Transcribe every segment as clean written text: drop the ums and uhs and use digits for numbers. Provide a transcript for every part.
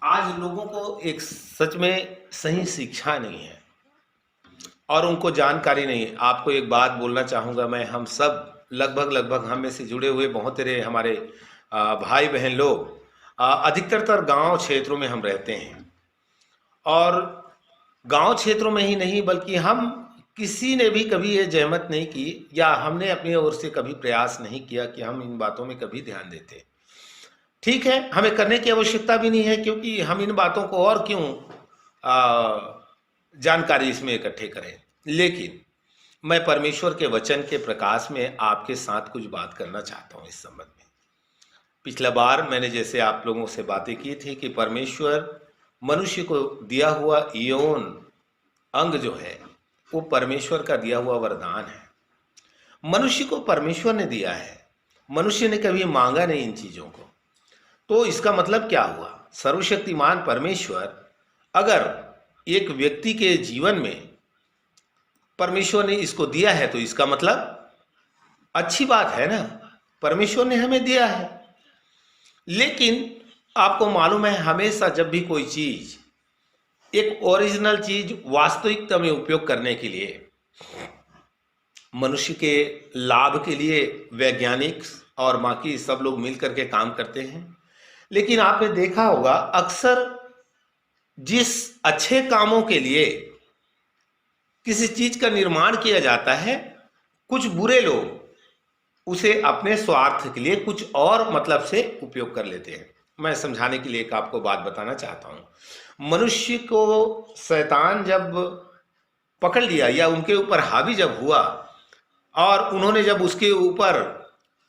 आज लोगों को एक सच में सही शिक्षा नहीं है और उनको जानकारी नहीं है। आपको एक बात बोलना चाहूँगा मैं, हम सब लगभग हम में से जुड़े हुए बहुत तेरे हमारे भाई बहन लोग अधिकतर गांव क्षेत्रों में हम रहते हैं और गांव क्षेत्रों में ही नहीं बल्कि हम किसी ने भी कभी ये जहमत नहीं की या हमने अपनी ओर से कभी प्रयास नहीं किया कि हम इन बातों में कभी ध्यान देते। ठीक है, हमें करने की आवश्यकता भी नहीं है क्योंकि हम इन बातों को और क्यों जानकारी इसमें इकट्ठे करें। लेकिन मैं परमेश्वर के वचन के प्रकाश में आपके साथ कुछ बात करना चाहता हूं इस संबंध में। पिछला बार मैंने जैसे आप लोगों से बातें की थी कि परमेश्वर मनुष्य को दिया हुआ यौन अंग जो है वो परमेश्वर का दिया हुआ वरदान है। मनुष्य को परमेश्वर ने दिया है, मनुष्य ने कभी मांगा नहीं इन चीजों को। तो इसका मतलब क्या हुआ? सर्वशक्तिमान परमेश्वर अगर एक व्यक्ति के जीवन में परमेश्वर ने इसको दिया है तो इसका मतलब अच्छी बात है ना, परमेश्वर ने हमें दिया है। लेकिन आपको मालूम है हमेशा जब भी कोई चीज, एक ओरिजिनल चीज वास्तविकता में उपयोग करने के लिए, मनुष्य के लाभ के लिए वैज्ञानिक और बाकी सब लोग मिलकर के काम करते हैं। लेकिन आपने देखा होगा अक्सर जिस अच्छे कामों के लिए किसी चीज का निर्माण किया जाता है, कुछ बुरे लोग उसे अपने स्वार्थ के लिए कुछ और मतलब से उपयोग कर लेते हैं। मैं समझाने के लिए एक आपको बात बताना चाहता हूं। मनुष्य को शैतान जब पकड़ लिया या उनके ऊपर हावी जब हुआ और उन्होंने जब उसके ऊपर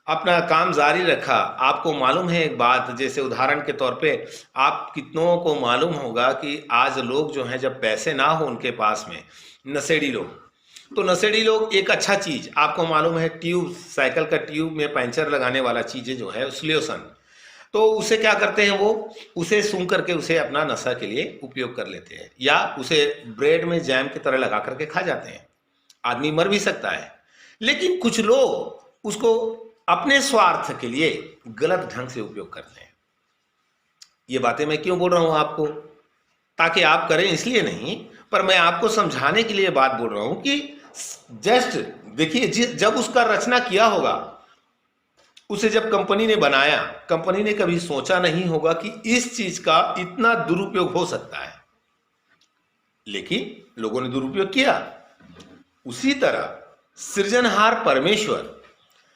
अपना काम जारी रखा, आपको मालूम है एक बात, जैसे उदाहरण के तौर पे आप कितनों को मालूम होगा कि आज लोग जो हैं जब पैसे ना हो उनके पास में, नशेड़ी लोग, तो नशेड़ी लोग एक अच्छा चीज आपको मालूम है, ट्यूब, साइकिल का ट्यूब में पंचर लगाने वाला चीजें जो है सोल्यूशन, तो उसे क्या करते हैं, वो उसे सूंघ करके उसे अपना नशा के लिए उपयोग कर लेते हैं या उसे ब्रेड में जैम की तरह लगा करके खा जाते हैं। आदमी मर भी सकता है। लेकिन कुछ लोग उसको अपने स्वार्थ के लिए गलत ढंग से उपयोग करते हैं। ये बातें मैं क्यों बोल रहा हूं आपको? ताकि आप करें इसलिए नहीं, पर मैं आपको समझाने के लिए बात बोल रहा हूं कि जस्ट देखिए, जब उसका रचना किया होगा, उसे जब कंपनी ने बनाया, कंपनी ने कभी सोचा नहीं होगा कि इस चीज का इतना दुरुपयोग हो सकता है। लेकिन लोगों ने दुरुपयोग किया। उसी तरह सृजनहार परमेश्वर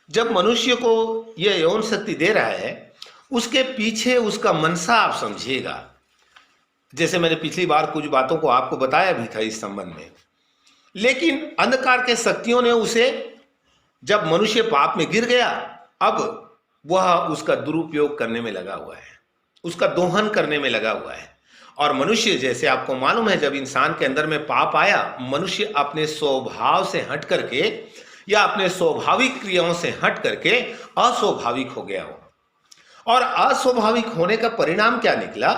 जब मनुष्य को यह यौन शक्ति दे रहा है, उसके पीछे उसका मनसा आप समझिएगा। जैसे मैंने पिछली बार कुछ बातों को आपको बताया भी था इस संबंध में। लेकिन अंधकार के शक्तियों ने उसे, जब मनुष्य पाप में गिर गया, अब वह उसका दुरुपयोग करने में लगा हुआ है, उसका दोहन करने में लगा हुआ है। और मनुष्य, जैसे आपको मालूम है, जब इंसान के अंदर में पाप आया, मनुष्य अपने स्वभाव से हट करके या अपने स्वाभाविक क्रियाओं से हट करके अस्वाभाविक हो गया हो। और अस्वाभाविक होने का परिणाम क्या निकला?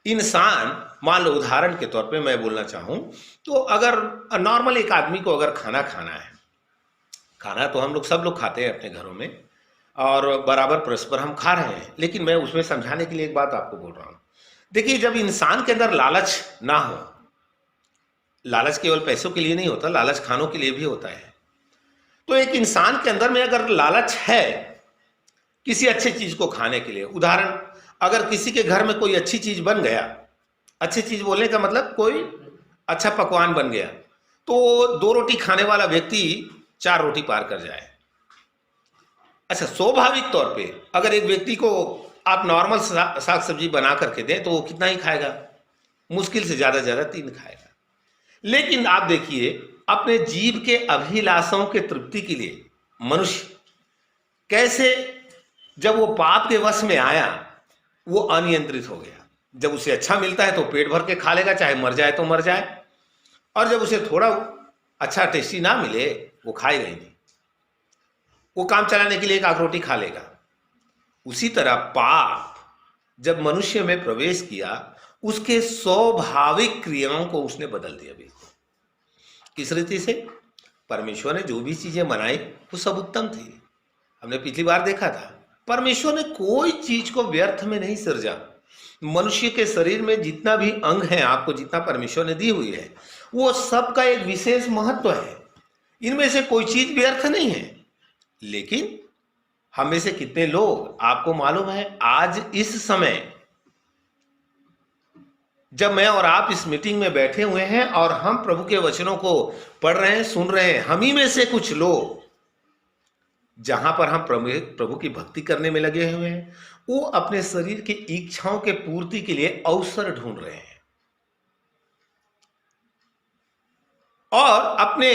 इंसान, मान लो उदाहरण के तौर पे मैं बोलना चाहूं तो अगर नॉर्मल एक आदमी को अगर खाना खाना है, खाना तो हम लोग सब लोग खाते हैं अपने घरों में और बराबर परस्पर हम खा रहे हैं। लेकिन मैं उसमें समझाने के लिए एक बात आपको बोल रहा हूं। देखिए, जब इंसान के अंदर लालच ना हो, लालच केवल पैसों के लिए नहीं होता, लालच खानों के लिए भी होता है। तो एक इंसान के अंदर में अगर लालच है किसी अच्छी चीज को खाने के लिए, उदाहरण अगर किसी के घर में कोई अच्छी चीज बन गया, अच्छी चीज बोलने का मतलब कोई अच्छा पकवान बन गया, तो 2 रोटी खाने वाला व्यक्ति 4 रोटी पार कर जाए। अच्छा, स्वाभाविक तौर पे अगर एक व्यक्ति को आप नॉर्मल साग सब्जी बना करके दें तो वो कितना ही खाएगा? मुश्किल से ज्यादा 3 खाएगा। लेकिन आप देखिए, अपने जीव के अभिलाषाओं के तृप्ति के लिए मनुष्य कैसे, जब वो पाप के वश में आया, वो अनियंत्रित हो गया। जब उसे अच्छा मिलता है तो पेट भर के खा लेगा, चाहे मर जाए तो मर जाए। और जब उसे थोड़ा अच्छा टेस्टी ना मिले, वो खाएगा ही नहीं, वो काम चलाने के लिए 1 आध रोटी खा लेगा। उसी तरह पाप जब मनुष्य में प्रवेश किया, उसके स्वाभाविक क्रियाओं को उसने बदल दिया। बिल्कुल किस रीति से? परमेश्वर ने जो भी चीजें बनाई वो सब उत्तम थी। हमने पिछली बार देखा था, परमेश्वर ने कोई चीज को व्यर्थ में नहीं सृजा। मनुष्य के शरीर में जितना भी अंग है, आपको जितना परमेश्वर ने दी हुई है, वो सबका एक विशेष महत्व है। इनमें से कोई चीज व्यर्थ नहीं है। लेकिन हम में से कितने लोग, आपको मालूम है, आज इस समय जब मैं और आप इस मीटिंग में बैठे हुए हैं और हम प्रभु के वचनों को पढ़ रहे हैं, सुन रहे हैं, हम ही में से कुछ लोग जहां पर हम प्रभु की भक्ति करने में लगे हुए हैं, वो अपने शरीर की इच्छाओं के पूर्ति के लिए अवसर ढूंढ रहे हैं और अपने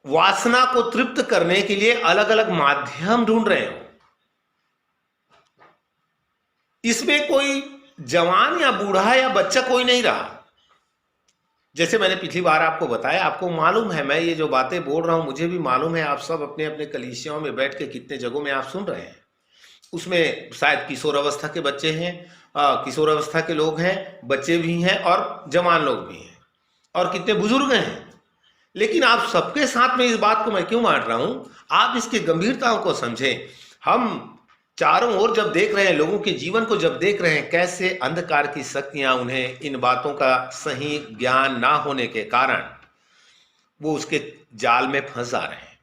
वासना को तृप्त करने के लिए अलग अलग माध्यम ढूंढ रहे हो। इसमें कोई जवान या बूढ़ा या बच्चा कोई नहीं रहा। जैसे मैंने पिछली बार आपको बताया, आपको मालूम है, मैं ये जो बातें बोल रहा हूं, मुझे भी मालूम है, आप सब अपने अपने कलीसियाओं में बैठ के कितने जगहों में आप सुन रहे हैं। उसमें शायद किशोर अवस्था के बच्चे हैं, किशोर अवस्था के लोग हैं, बच्चे भी हैं और जवान लोग भी हैं और कितने बुजुर्ग हैं। लेकिन आप सबके साथ में इस बात को मैं क्यों बांट रहा हूं, आप इसकी गंभीरताओं को समझें। हम चारों ओर जब देख रहे हैं, लोगों के जीवन को जब देख रहे हैं, कैसे अंधकार की शक्तियां उन्हें इन बातों का सही ज्ञान ना होने के कारण वो उसके जाल में फंस जा रहे हैं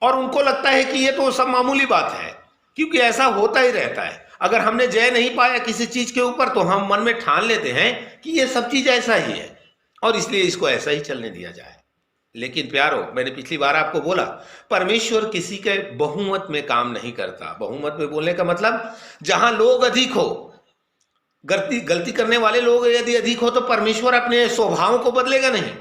और उनको लगता है कि ये तो सब मामूली बात है, क्योंकि ऐसा होता ही रहता है। अगर हमने जय नहीं पाया किसी चीज के ऊपर तो हम मन में ठान लेते हैं कि ये सब चीज ऐसा ही है और इसलिए इसको ऐसा ही चलने दिया जाए। लेकिन प्यारो, मैंने पिछली बार आपको बोला, परमेश्वर किसी के बहुमत में काम नहीं करता। बहुमत में बोलने का मतलब, जहां लोग अधिक हो, गलती करने वाले लोग यदि अधिक हो, तो परमेश्वर अपने स्वभाव को बदलेगा नहीं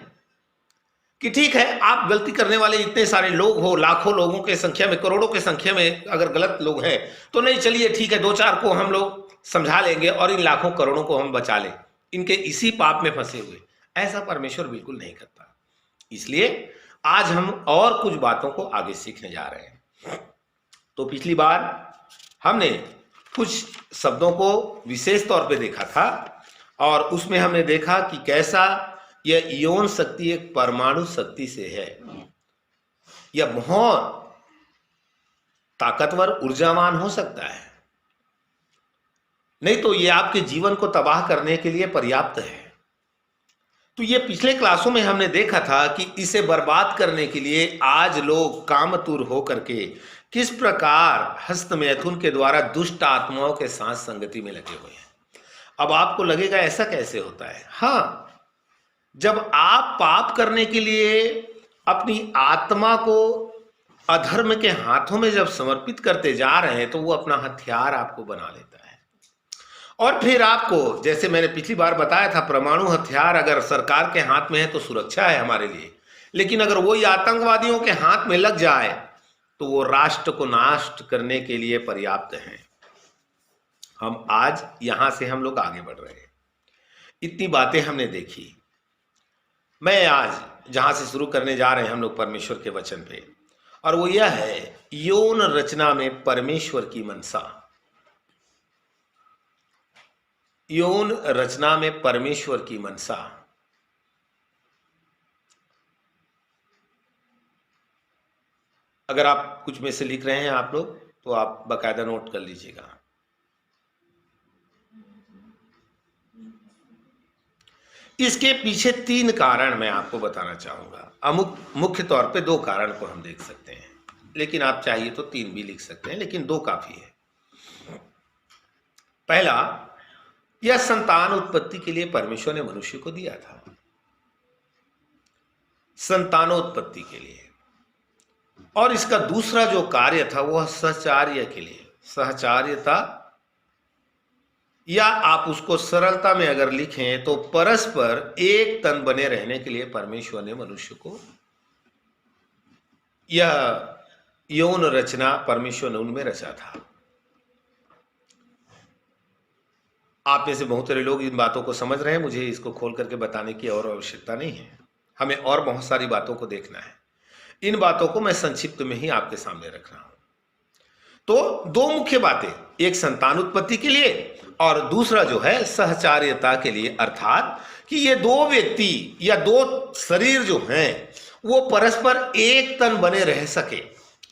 कि ठीक है, आप गलती करने वाले इतने सारे लोग हो, लाखों लोगों के संख्या में, करोड़ों की संख्या में अगर गलत लोग हैं तो नहीं, चलिए ठीक है, दो चार को हम लोग समझा लेंगे और इन लाखों करोड़ों को हम बचा लें इनके इसी पाप में फंसे हुए। ऐसा परमेश्वर बिल्कुल नहीं करता। इसलिए आज हम और कुछ बातों को आगे सीखने जा रहे हैं। तो पिछली बार हमने कुछ शब्दों को विशेष तौर पे देखा था और उसमें हमने देखा कि कैसा यह इयोन शक्ति एक परमाणु शक्ति से है। यह बहुत ताकतवर, ऊर्जावान हो सकता है, नहीं तो यह आपके जीवन को तबाह करने के लिए पर्याप्त है। तो ये पिछले क्लासों में हमने देखा था कि इसे बर्बाद करने के लिए आज लोग कामतुर होकर के किस प्रकार हस्तमैथुन के द्वारा दुष्ट आत्माओं के साथ संगति में लगे हुए हैं। अब आपको लगेगा ऐसा कैसे होता है? हाँ, जब आप पाप करने के लिए अपनी आत्मा को अधर्म के हाथों में जब समर्पित करते जा रहे हैं, तो वो अपना हथियार आपको बना लेता है। और फिर आपको, जैसे मैंने पिछली बार बताया था, परमाणु हथियार अगर सरकार के हाथ में है तो सुरक्षा है हमारे लिए, लेकिन अगर वही आतंकवादियों के हाथ में लग जाए तो वो राष्ट्र को नाश करने के लिए पर्याप्त है। हम आज यहां से हम लोग आगे बढ़ रहे हैं। इतनी बातें हमने देखी। मैं आज जहां से शुरू करने जा रहे हैं हम लोग परमेश्वर के वचन पे, और वो यह है यौन रचना में परमेश्वर की मनसा। यौन रचना में परमेश्वर की मनसा। अगर आप कुछ में से लिख रहे हैं आप लोग, तो आप बाकायदा नोट कर लीजिएगा। इसके पीछे 3 कारण मैं आपको बताना चाहूंगा। मुख्य तौर पे 2 कारण को हम देख सकते हैं, लेकिन आप चाहिए तो 3 भी लिख सकते हैं, लेकिन 2 काफी है। पहला, यह संतान उत्पत्ति के लिए परमेश्वर ने मनुष्य को दिया था, संतानोत्पत्ति के लिए। और इसका दूसरा जो कार्य था वह सहचार्य के लिए, सहचार्यता, या आप उसको सरलता में अगर लिखें तो परस्पर एक तन बने रहने के लिए परमेश्वर ने मनुष्य को, यह यौन रचना परमेश्वर ने उनमें रचा था। आप में से बहुत सारे लोग इन बातों को समझ रहे हैं, मुझे इसको खोल करके बताने की और आवश्यकता नहीं है। हमें और बहुत सारी बातों को देखना है। इन बातों को मैं संक्षिप्त में ही आपके सामने रख रहा हूं। तो 2 मुख्य बातें, एक संतान उत्पत्ति के लिए और दूसरा जो है सहचार्यता के लिए, अर्थात कि ये 2 व्यक्ति या 2 शरीर जो हैं वो परस्पर एक तन बने रह सके।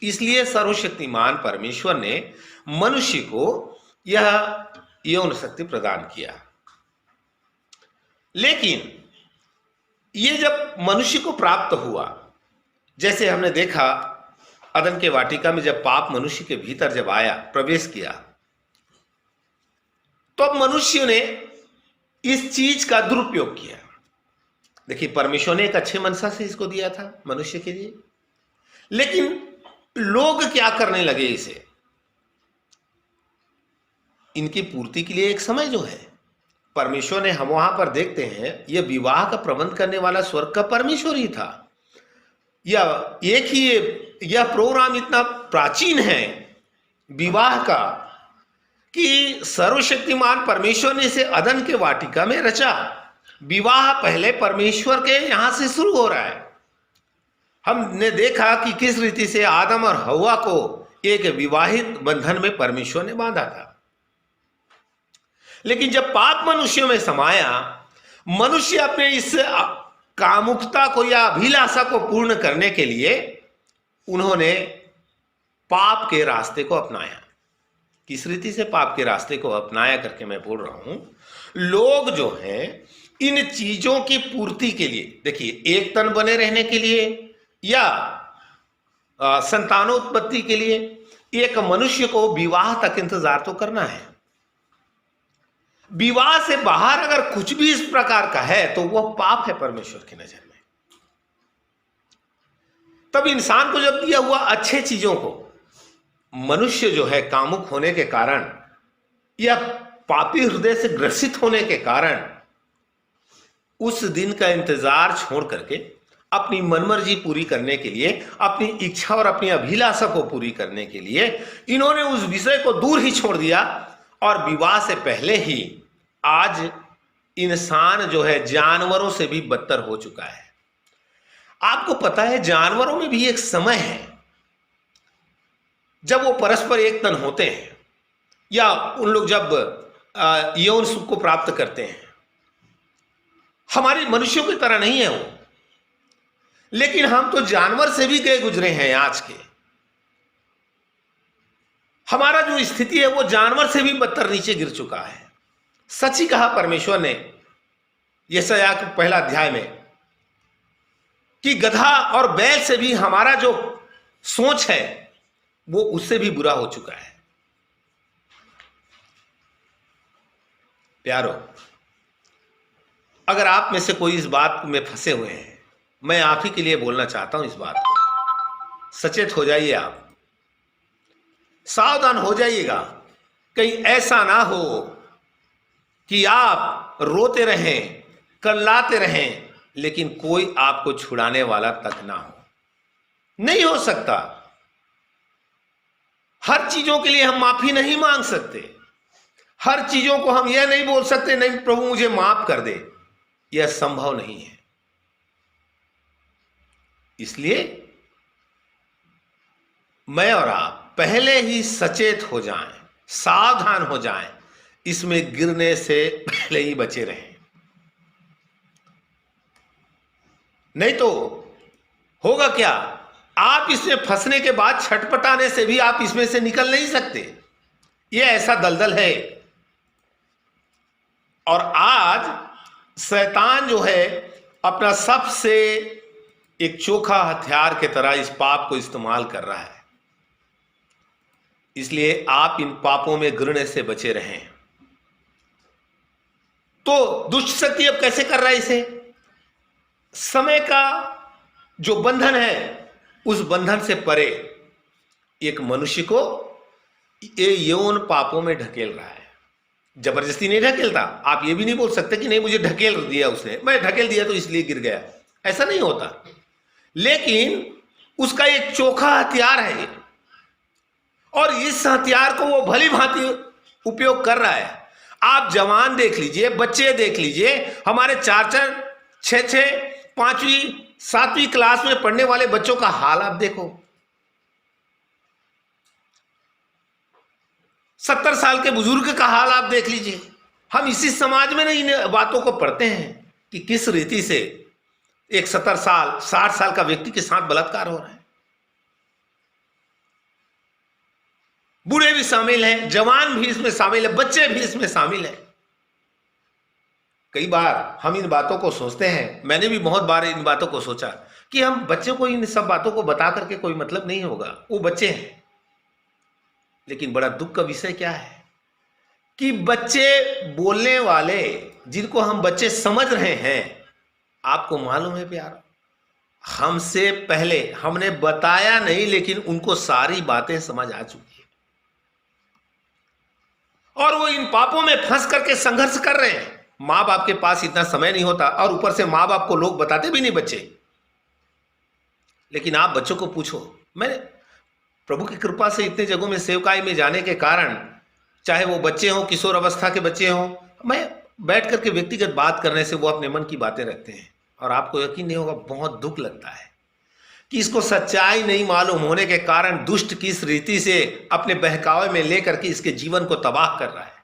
इसलिए सर्वशक्तिमान परमेश्वर ने मनुष्य को यह यौन शक्ति प्रदान किया। लेकिन ये जब मनुष्य को प्राप्त हुआ, जैसे हमने देखा अदन के वाटिका में जब पाप मनुष्य के भीतर जब आया, प्रवेश किया, तो अब मनुष्य ने इस चीज का दुरुपयोग किया। देखिए, परमेश्वर ने एक अच्छे मनसा से इसको दिया था मनुष्य के लिए, लेकिन लोग क्या करने लगे, इसे इनकी पूर्ति के लिए एक समय जो है परमेश्वर ने, हम वहां पर देखते हैं, यह विवाह का प्रबंध करने वाला स्वर्ग का परमेश्वर ही था। यह एक ही यह प्रोग्राम इतना प्राचीन है विवाह का कि सर्वशक्तिमान परमेश्वर ने इसे अदन के वाटिका में रचा। विवाह पहले परमेश्वर के यहां से शुरू हो रहा है। हमने देखा कि किस रीति से आदम और हव्वा को एक विवाहित बंधन में परमेश्वर ने बांधा था। लेकिन जब पाप मनुष्यों में समाया, मनुष्य अपने इस कामुकता को या अभिलाषा को पूर्ण करने के लिए उन्होंने पाप के रास्ते को अपनाया। किस रीति से पाप के रास्ते को अपनाया करके मैं बोल रहा हूं, लोग जो हैं इन चीजों की पूर्ति के लिए, देखिए, एक तन बने रहने के लिए या संतानोत्पत्ति के लिए एक मनुष्य को विवाह तक इंतजार तो करना है। विवाह से बाहर अगर कुछ भी इस प्रकार का है तो वह पाप है परमेश्वर की नजर में। तब इंसान को जब दिया हुआ अच्छे चीजों को मनुष्य जो है कामुक होने के कारण या पापी हृदय से ग्रसित होने के कारण उस दिन का इंतजार छोड़ करके अपनी मनमर्जी पूरी करने के लिए, अपनी इच्छा और अपनी अभिलाषा को पूरी करने के लिए इन्होंने उस विषय को दूर ही छोड़ दिया। और विवाह से पहले ही आज इंसान जो है जानवरों से भी बदतर हो चुका है। आपको पता है, जानवरों में भी एक समय है जब वो परस्पर एक तन होते हैं या उन लोग जब यौन सुख को प्राप्त करते हैं। हमारे मनुष्यों की तरह नहीं है वो, लेकिन हम तो जानवर से भी गए गुजरे हैं आज के। हमारा जो स्थिति है वो जानवर से भी बदतर नीचे गिर चुका है। सच ही कहा परमेश्वर ने यशायाह के पहला अध्याय में कि गधा और बैल से भी हमारा जो सोच है वो उससे भी बुरा हो चुका है। प्यारो, अगर आप में से कोई इस बात में फंसे हुए हैं, मैं आप ही के लिए बोलना चाहता हूं इस बात को। सचेत हो जाइए, आप सावधान हो जाइएगा, कहीं ऐसा ना हो कि आप रोते रहें, कल्लाते रहें, लेकिन कोई आपको छुड़ाने वाला तक ना हो। नहीं हो सकता। हर चीजों के लिए हम माफी नहीं मांग सकते। हर चीजों को हम यह नहीं बोल सकते, नहीं प्रभु मुझे माफ कर दे। यह संभव नहीं है। इसलिए मैं और आप पहले ही सचेत हो जाएं, सावधान हो जाएं, इसमें गिरने से पहले ही बचे रहें। नहीं तो होगा क्या, आप इसमें फंसने के बाद छटपटाने से भी आप इसमें से निकल नहीं सकते। यह ऐसा दलदल है। और आज शैतान जो है अपना सबसे एक चोखा हथियार के तरह इस पाप को इस्तेमाल कर रहा है। इसलिए आप इन पापों में गिरने से बचे रहें। तो दुष्ट शक्ति अब कैसे कर रहा है इसे? समय का जो बंधन है उस बंधन से परे एक मनुष्य को ये यौन पापों में ढकेल रहा है। जबरदस्ती नहीं ढकेलता। आप ये भी नहीं बोल सकते कि नहीं मुझे ढकेल दिया उसने, मैं ढकेल दिया तो इसलिए गिर गया। ऐसा नहीं होता। लेकिन उसका एक चोखा हथियार है और इस हथियार को वो भली भांति उपयोग कर रहा है। आप जवान देख लीजिए, बच्चे देख लीजिए, हमारे 4-4, 6-6, 5वीं 7वीं क्लास में पढ़ने वाले बच्चों का हाल आप देखो। 70 साल के बुजुर्ग का हाल आप देख लीजिए। हम इसी समाज में इन बातों को पढ़ते हैं कि किस रीति से एक 70 साल 60 साल का व्यक्ति के साथ बलात्कार हो रहा है। बूढ़े भी शामिल हैं, जवान भी इसमें शामिल है, बच्चे भी इसमें शामिल हैं। कई बार हम इन बातों को सोचते हैं, मैंने भी बहुत बार इन बातों को सोचा कि हम बच्चों को इन सब बातों को बता करके कोई मतलब नहीं होगा, वो बच्चे हैं। लेकिन बड़ा दुख का विषय क्या है कि बच्चे बोलने वाले, जिनको हम बच्चे समझ रहे हैं, आपको मालूम है प्यार, हमसे पहले हमने बताया नहीं लेकिन उनको सारी बातें समझ आ चुकी है और वो इन पापों में फंस करके संघर्ष कर रहे हैं। माँ बाप के पास इतना समय नहीं होता और ऊपर से माँ बाप को लोग बताते भी नहीं बच्चे। लेकिन आप बच्चों को पूछो, मैंने प्रभु की कृपा से इतने जगहों में सेवकाई में जाने के कारण, चाहे वो बच्चे हों, किशोर अवस्था के बच्चे हों, मैं बैठ करके व्यक्तिगत बात करने से वो अपने मन की बातें रखते हैं। और आपको यकीन नहीं होगा, बहुत दुख लगता है कि इसको सच्चाई नहीं मालूम होने के कारण दुष्ट किस रीति से अपने बहकावे में लेकर के इसके जीवन को तबाह कर रहा है।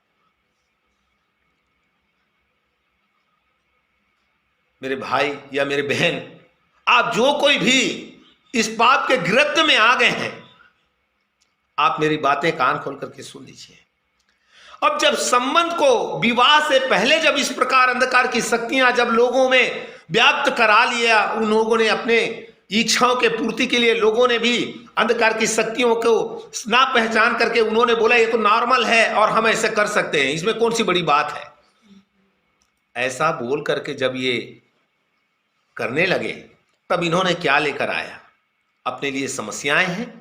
मेरे भाई या मेरे बहन, आप जो कोई भी इस पाप के गिरफ्त में आ गए हैं, आप मेरी बातें कान खोल करके सुन लीजिए। अब जब संबंध को विवाह से पहले जब इस प्रकार अंधकार की शक्तियां जब लोगों में व्याप्त करा लिया, उन लोगों ने अपने इच्छाओं के पूर्ति के लिए, लोगों ने भी अंधकार की शक्तियों को ना पहचान करके उन्होंने बोला ये तो नॉर्मल है और हम ऐसे कर सकते हैं, इसमें कौन सी बड़ी बात है। ऐसा बोल करके जब ये करने लगे, तब इन्होंने क्या लेकर आया, अपने लिए समस्याएं हैं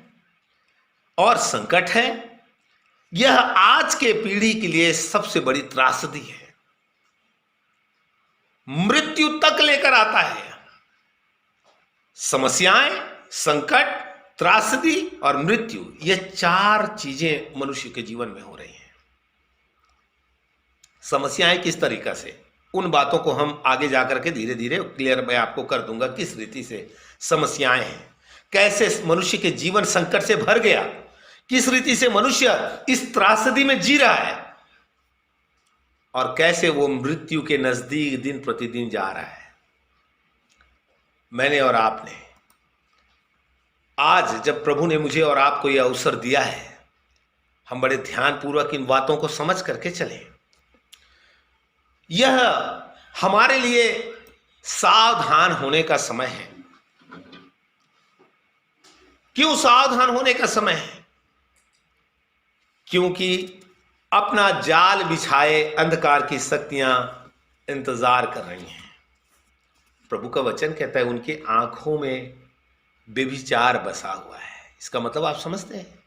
और संकट है। यह आज के पीढ़ी के लिए सबसे बड़ी त्रासदी है, मृत्यु तक लेकर आता है। समस्याएं, संकट, त्रासदी और मृत्यु, ये चार चीजें मनुष्य के जीवन में हो रही हैं। समस्याएं किस तरीका से, उन बातों को हम आगे जाकर के धीरे धीरे क्लियर मैं आपको कर दूंगा, किस रीति से समस्याएं हैं, कैसे मनुष्य के जीवन संकट से भर गया, किस रीति से मनुष्य इस त्रासदी में जी रहा है और कैसे वो मृत्यु के नजदीक दिन प्रतिदिन जा रहा है। मैंने और आपने आज जब प्रभु ने मुझे और आपको यह अवसर दिया है, हम बड़े ध्यानपूर्वक इन बातों को समझ करके चलें। यह हमारे लिए सावधान होने का समय है। क्यों सावधान होने का समय है? क्योंकि अपना जाल बिछाए अंधकार की शक्तियां इंतजार कर रही हैं। प्रभु का वचन कहता है उनकी आंखों में व्यभिचार बसा हुआ है। इसका मतलब आप समझते हैं,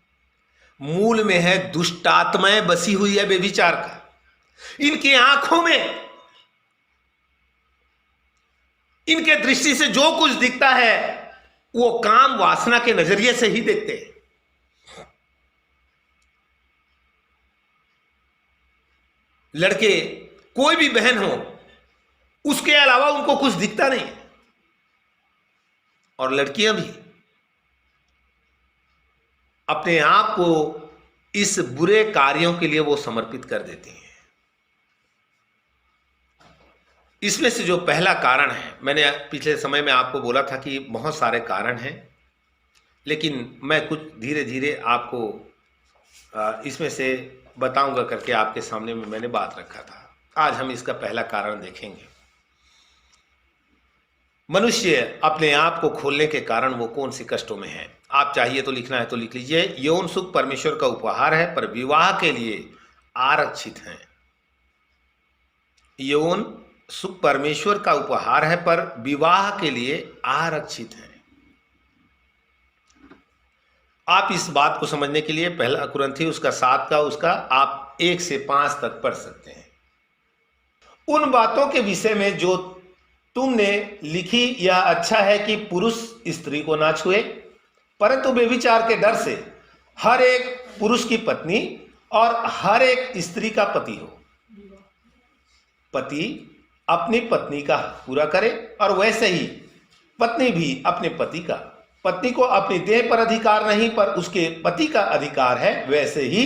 मूल में है दुष्ट आत्माएं बसी हुई है व्यभिचार का। इनकी आंखों में, इनके दृष्टि से जो कुछ दिखता है वो काम वासना के नजरिए से ही देखते हैं। लड़के, कोई भी बहन हो, उसके अलावा उनको कुछ दिखता नहीं। और लड़कियां भी अपने आप को इस बुरे कार्यों के लिए वो समर्पित कर देती हैं। इसमें से जो पहला कारण है, मैंने पिछले समय में आपको बोला था कि बहुत सारे कारण हैं, लेकिन मैं कुछ धीरे धीरे आपको इसमें से बताऊंगा करके आपके सामने में मैंने बात रखा था। आज हम इसका पहला कारण देखेंगे। मनुष्य अपने आप को खोलने के कारण वो कौन सी कष्टों में है। आप चाहिए तो लिखना है तो लिख लीजिए। यौन सुख परमेश्वर का उपहार है पर विवाह के लिए आरक्षित है। यौन सुख परमेश्वर का उपहार है पर विवाह के लिए आरक्षित है। आप इस बात को समझने के लिए पहला कुरिन्थी उसका 7 का उसका आप 1 से 5 तक पढ़ सकते हैं। उन बातों के विषय में जो तुमने लिखी, यह अच्छा है कि पुरुष स्त्री को ना छुए, परंतु व्यभिचार के डर से हर एक पुरुष की पत्नी और हर एक स्त्री का पति हो। पति अपनी पत्नी का हक पूरा करे और वैसे ही पत्नी भी अपने पति का। पत्नी को अपनी देह पर अधिकार नहीं पर उसके पति का अधिकार है, वैसे ही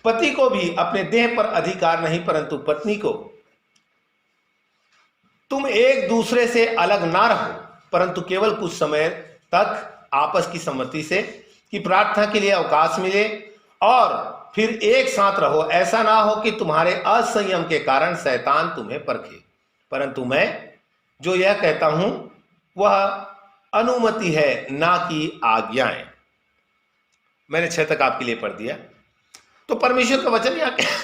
पति को भी अपने देह पर अधिकार नहीं परंतु पत्नी को। तुम एक दूसरे से अलग ना रहो परंतु केवल कुछ समय तक आपस की सम्मति से कि प्रार्थना के लिए अवकाश मिले और फिर एक साथ रहो। ऐसा ना हो कि तुम्हारे असंयम के कारण शैतान तुम्हें परखे। परंतु मैं जो यह कहता हूं वह अनुमति है, ना कि आज्ञाएं। मैंने 6 तक आपके लिए पढ़ दिया। तो परमेश्वर का वचन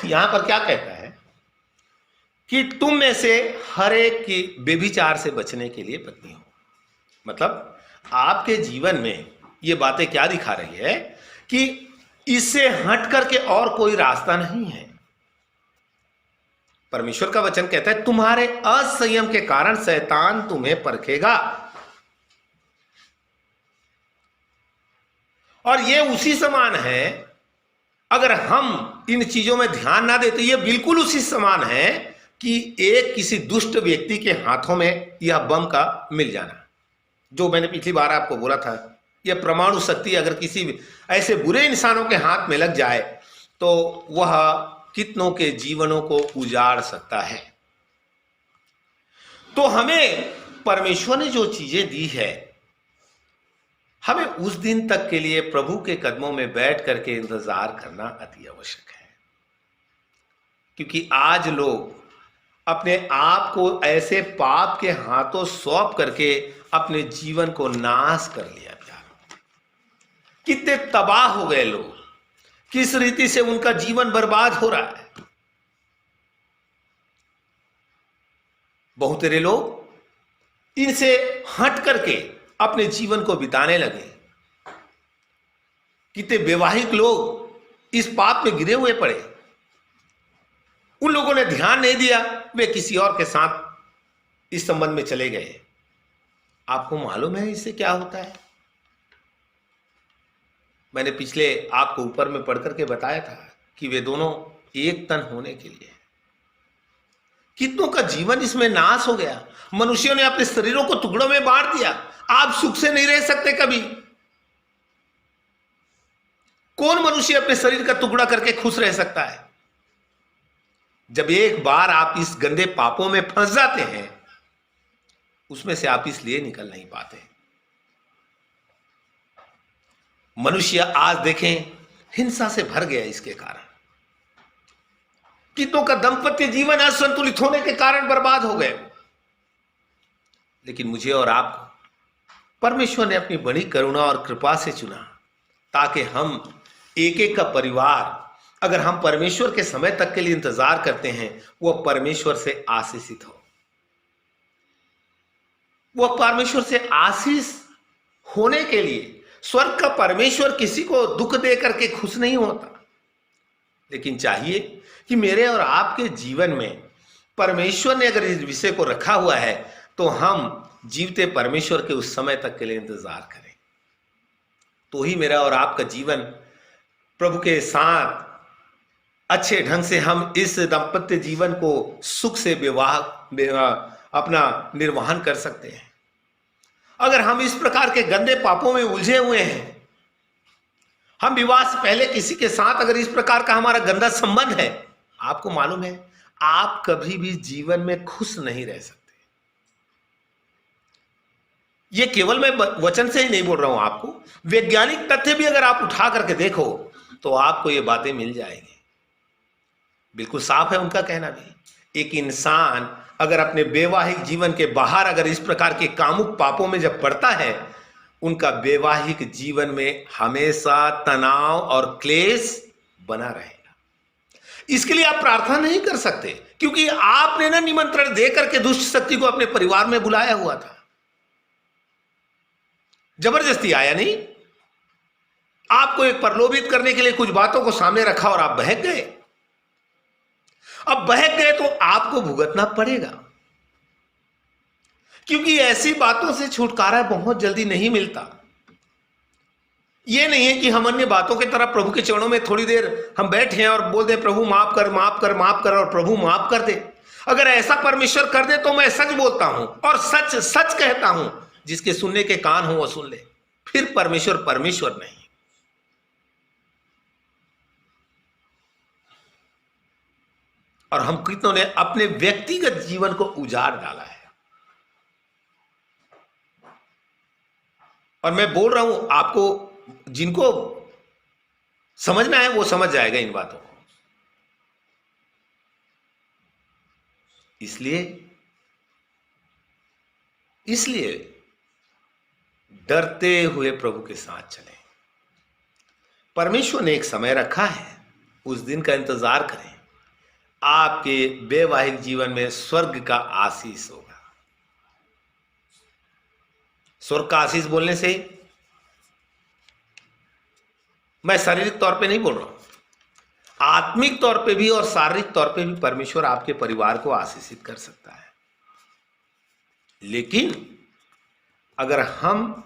यहां पर क्या कहता है कि तुम में से हर एक की व्यभिचार से बचने के लिए पत्नी हो। मतलब आपके जीवन में ये बातें क्या दिखा रही है कि इससे हट करके और कोई रास्ता नहीं है। परमेश्वर का वचन कहता है तुम्हारे असंयम के कारण शैतान तुम्हें परखेगा। और ये उसी समान है, अगर हम इन चीजों में ध्यान ना देते, ये बिल्कुल उसी समान है कि एक किसी दुष्ट व्यक्ति के हाथों में यह बम का मिल जाना। जो मैंने पिछली बार आपको बोला था, यह परमाणु शक्ति अगर किसी ऐसे बुरे इंसानों के हाथ में लग जाए तो वह कितनों के जीवनों को उजाड़ सकता है। तो हमें परमेश्वर ने जो चीजें दी है, हमें उस दिन तक के लिए प्रभु के कदमों में बैठ करके इंतजार करना अति आवश्यक है। क्योंकि आज लोग अपने आप को ऐसे पाप के हाथों सौंप करके अपने जीवन को नाश कर लिया। कितने तबाह हो गए लोग, किस रीति से उनका जीवन बर्बाद हो रहा है। बहुत सारे लोग इनसे हट करके अपने जीवन को बिताने लगे। कितने वैवाहिक लोग इस पाप में गिरे हुए पड़े। उन लोगों ने ध्यान नहीं दिया, वे किसी और के साथ इस संबंध में चले गए। आपको मालूम है इससे क्या होता है? मैंने पिछले आपको ऊपर में पढ़ करके बताया था कि वे दोनों एक तन होने के लिए। कितनों का जीवन इसमें नाश हो गया। मनुष्यों ने अपने शरीरों को टुकड़ों में बांट दिया। आप सुख से नहीं रह सकते कभी। कौन मनुष्य अपने शरीर का टुकड़ा करके खुश रह सकता है? जब एक बार आप इस गंदे पापों में फंस जाते हैं, उसमें से आप इसलिए निकल नहीं पाते। मनुष्य आज देखें हिंसा से भर गया। इसके कारण कितनों का दाम्पत्य जीवन असंतुलित होने के कारण बर्बाद हो गए। लेकिन मुझे और आपको परमेश्वर ने अपनी बड़ी करुणा और कृपा से चुना, ताकि हम एक एक का परिवार, अगर हम परमेश्वर के समय तक के लिए इंतजार करते हैं, वह परमेश्वर से आशीषित हो। वह परमेश्वर से आशीष होने के लिए, स्वर्ग का परमेश्वर किसी को दुख दे करके खुश नहीं होता। लेकिन चाहिए कि मेरे और आपके जीवन में परमेश्वर ने अगर इस विषय को रखा हुआ है, तो हम जीवते परमेश्वर के उस समय तक के लिए इंतजार करें। तो ही मेरा और आपका जीवन प्रभु के साथ अच्छे ढंग से हम इस दाम्पत्य जीवन को सुख से विवाह अपना निर्वहन कर सकते हैं। अगर हम इस प्रकार के गंदे पापों में उलझे हुए हैं, हम विवाह से पहले किसी के साथ अगर इस प्रकार का हमारा गंदा संबंध है, आपको मालूम है आप कभी भी जीवन में खुश नहीं रह सकते। ये केवल मैं वचन से ही नहीं बोल रहा हूं, आपको वैज्ञानिक तथ्य भी अगर आप उठा करके देखो तो आपको ये बातें मिल जाएंगी। बिल्कुल साफ है उनका कहना भी। एक इंसान अगर अपने वैवाहिक जीवन के बाहर अगर इस प्रकार के कामुक पापों में जब पड़ता है, उनका वैवाहिक जीवन में हमेशा तनाव और क्लेश बना रहेगा। इसके लिए आप प्रार्थना नहीं कर सकते, क्योंकि आपने ना निमंत्रण दे करके दुष्ट शक्ति को अपने परिवार में बुलाया हुआ था। जबरदस्ती आया नहीं। आपको एक प्रलोभित करने के लिए कुछ बातों को सामने रखा और आप बहक गए। अब बहक गए तो आपको भुगतना पड़ेगा, क्योंकि ऐसी बातों से छुटकारा बहुत जल्दी नहीं मिलता। यह नहीं है कि हम अन्य बातों की तरह प्रभु के चरणों में थोड़ी देर हम बैठे हैं और बोल दे प्रभु माफ कर माफ कर माफ कर, और प्रभु माफ कर दे। अगर ऐसा परमेश्वर कर दे तो मैं सच बोलता हूं और सच सच कहता हूं, जिसके सुनने के कान हो वो सुन ले। फिर परमेश्वर परमेश्वर नहीं। और हम कितनों ने अपने व्यक्तिगत जीवन को उजाड़ डाला है। और मैं बोल रहा हूं आपको, जिनको समझना है वो समझ जाएगा इन बातों को। इसलिए इसलिए डरते हुए प्रभु के साथ चलें। परमेश्वर ने एक समय रखा है, उस दिन का इंतजार करें। आपके वैवाहिक जीवन में स्वर्ग का आशीष होगा। स्वर्ग का आशीष बोलने से मैं शारीरिक तौर पे नहीं बोल रहा हूं, आत्मिक तौर पे भी और शारीरिक तौर पे भी परमेश्वर आपके परिवार को आशीषित कर सकता है। लेकिन अगर हम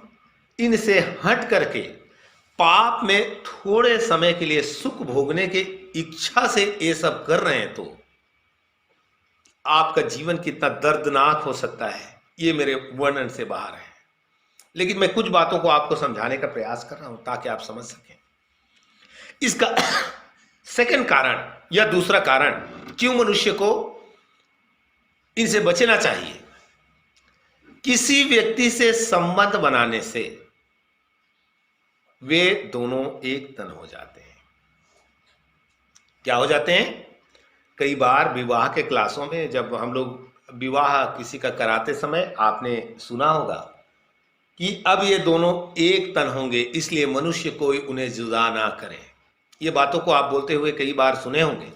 इनसे हट करके पाप में थोड़े समय के लिए सुख भोगने की इच्छा से ये सब कर रहे हैं, तो आपका जीवन कितना दर्दनाक हो सकता है ये मेरे वर्णन से बाहर है। लेकिन मैं कुछ बातों को आपको समझाने का प्रयास कर रहा हूं ताकि आप समझ सकें। इसका सेकंड कारण या दूसरा कारण क्यों मनुष्य को इनसे बचना चाहिए। किसी व्यक्ति से संबंध बनाने से वे दोनों एक तन हो जाते हैं। क्या हो जाते हैं? कई बार विवाह के क्लासों में जब हम लोग विवाह किसी का कराते समय आपने सुना होगा कि अब ये दोनों एक तन होंगे, इसलिए मनुष्य कोई उन्हें जुदा ना करे। ये बातों को आप बोलते हुए कई बार सुने होंगे,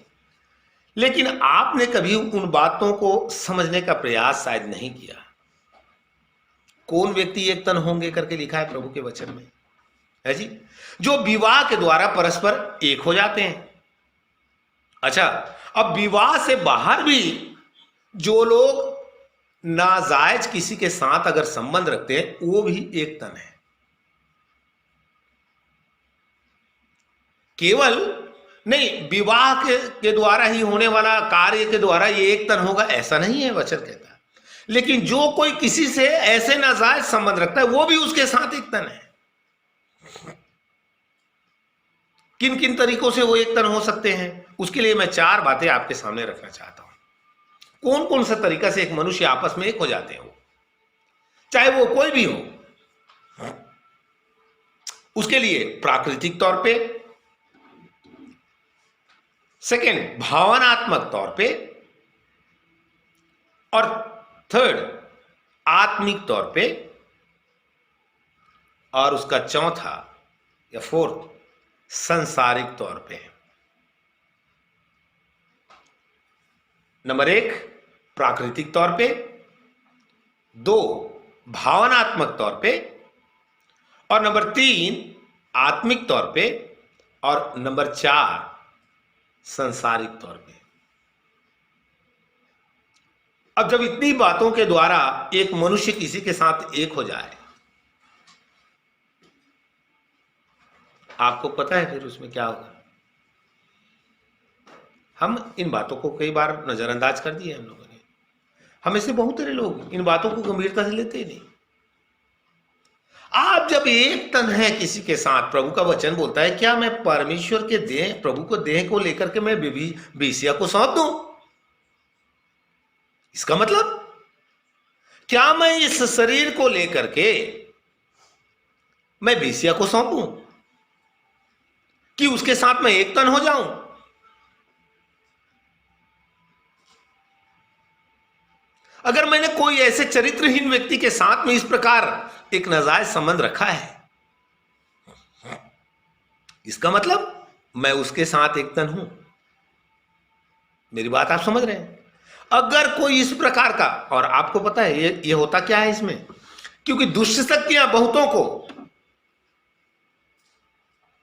लेकिन आपने कभी उन बातों को समझने का प्रयास शायद नहीं किया। कौन व्यक्ति एक तन होंगे करके लिखा है प्रभु के वचन में, है जी, जो विवाह के द्वारा परस्पर एक हो जाते हैं। अच्छा, अब विवाह से बाहर भी जो लोग नाजायज किसी के साथ अगर संबंध रखते हैं, वो भी एक तन है। केवल नहीं विवाह के द्वारा ही होने वाला कार्य के द्वारा ये एक तन होगा, ऐसा नहीं है वचन कहता है। लेकिन जो कोई किसी से ऐसे नाजायज संबंध रखता है, वो भी उसके साथ एक तन है। किन किन तरीकों से वो एक तन हो सकते हैं, उसके लिए मैं 4 बातें आपके सामने रखना चाहता हूं। कौन कौन सा तरीका से एक मनुष्य आपस में एक हो जाते हैं, चाहे वो कोई भी हो। उसके लिए प्राकृतिक तौर पे, सेकंड भावनात्मक तौर पे, और थर्ड आत्मिक तौर पे, और उसका चौथा या फोर्थ सांसारिक तौर पे। नंबर 1 प्राकृतिक तौर पे, 2 भावनात्मक तौर पे, और नंबर 3 आत्मिक तौर पे, और नंबर 4 सांसारिक तौर पे। अब जब इतनी बातों के द्वारा एक मनुष्य किसी के साथ एक हो जाए, आपको पता है फिर उसमें क्या होगा। हम इन बातों को कई बार नजरअंदाज कर दिए हम लोगों ने। हमें से बहुत सारे लोग इन बातों को गंभीरता से लेते ही नहीं। आप जब एक तन है किसी के साथ, प्रभु का वचन बोलता है, क्या मैं परमेश्वर के देह, प्रभु को देह को लेकर के मैं बेसिया को सौंप दूं? इसका मतलब क्या मैं इस शरीर को लेकर के मैं बेसिया को सौंपूं कि उसके साथ मैं एक तन हो जाऊं? अगर मैंने कोई ऐसे चरित्रहीन व्यक्ति के साथ में इस प्रकार एक नाजायज संबंध रखा है, इसका मतलब मैं उसके साथ एक तन हूं। मेरी बात आप समझ रहे हैं? अगर कोई इस प्रकार का, और आपको पता है ये होता क्या है इसमें, क्योंकि दुष्ट शक्तियां बहुतों को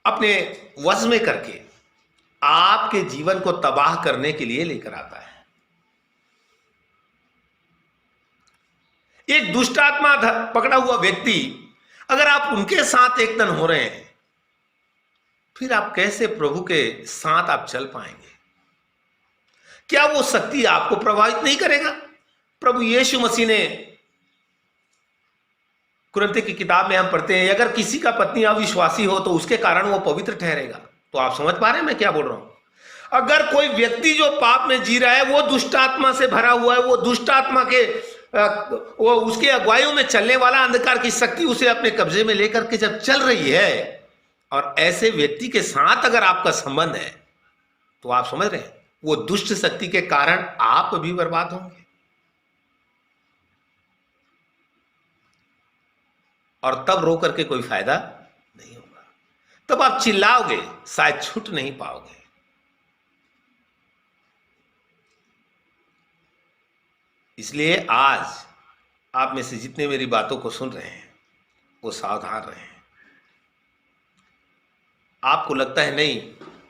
अपने वश में करके आपके जीवन को तबाह करने के लिए लेकर आता है। एक दुष्ट आत्मा पकड़ा हुआ व्यक्ति, अगर आप उनके साथ एक तन हो रहे हैं, फिर आप कैसे प्रभु के साथ आप चल पाएंगे? क्या वो शक्ति आपको प्रभावित नहीं करेगा? प्रभु यीशु मसीह ने, कुरिन्थियों की किताब में हम पढ़ते हैं, अगर किसी का पत्नी अविश्वासी हो तो उसके कारण वो पवित्र ठहरेगा। तो आप समझ पा रहे हैं मैं क्या बोल रहा हूं? अगर कोई व्यक्ति जो पाप में जी रहा है, वो दुष्ट आत्मा से भरा हुआ है, वो दुष्ट आत्मा के वो उसके अगुवाइयों में चलने वाला अंधकार की शक्ति उसे अपने कब्जे में लेकर के जब चल रही है, और ऐसे व्यक्ति के साथ अगर आपका संबंध है तो आप समझ रहे हैं वो दुष्ट शक्ति के कारण आप भी बर्बाद होंगे और तब रो करके कोई फायदा नहीं होगा। तब आप चिल्लाओगे, शायद छूट नहीं पाओगे। इसलिए आज आप में से जितने मेरी बातों को सुन रहे हैं वो सावधान रहें। आपको लगता है नहीं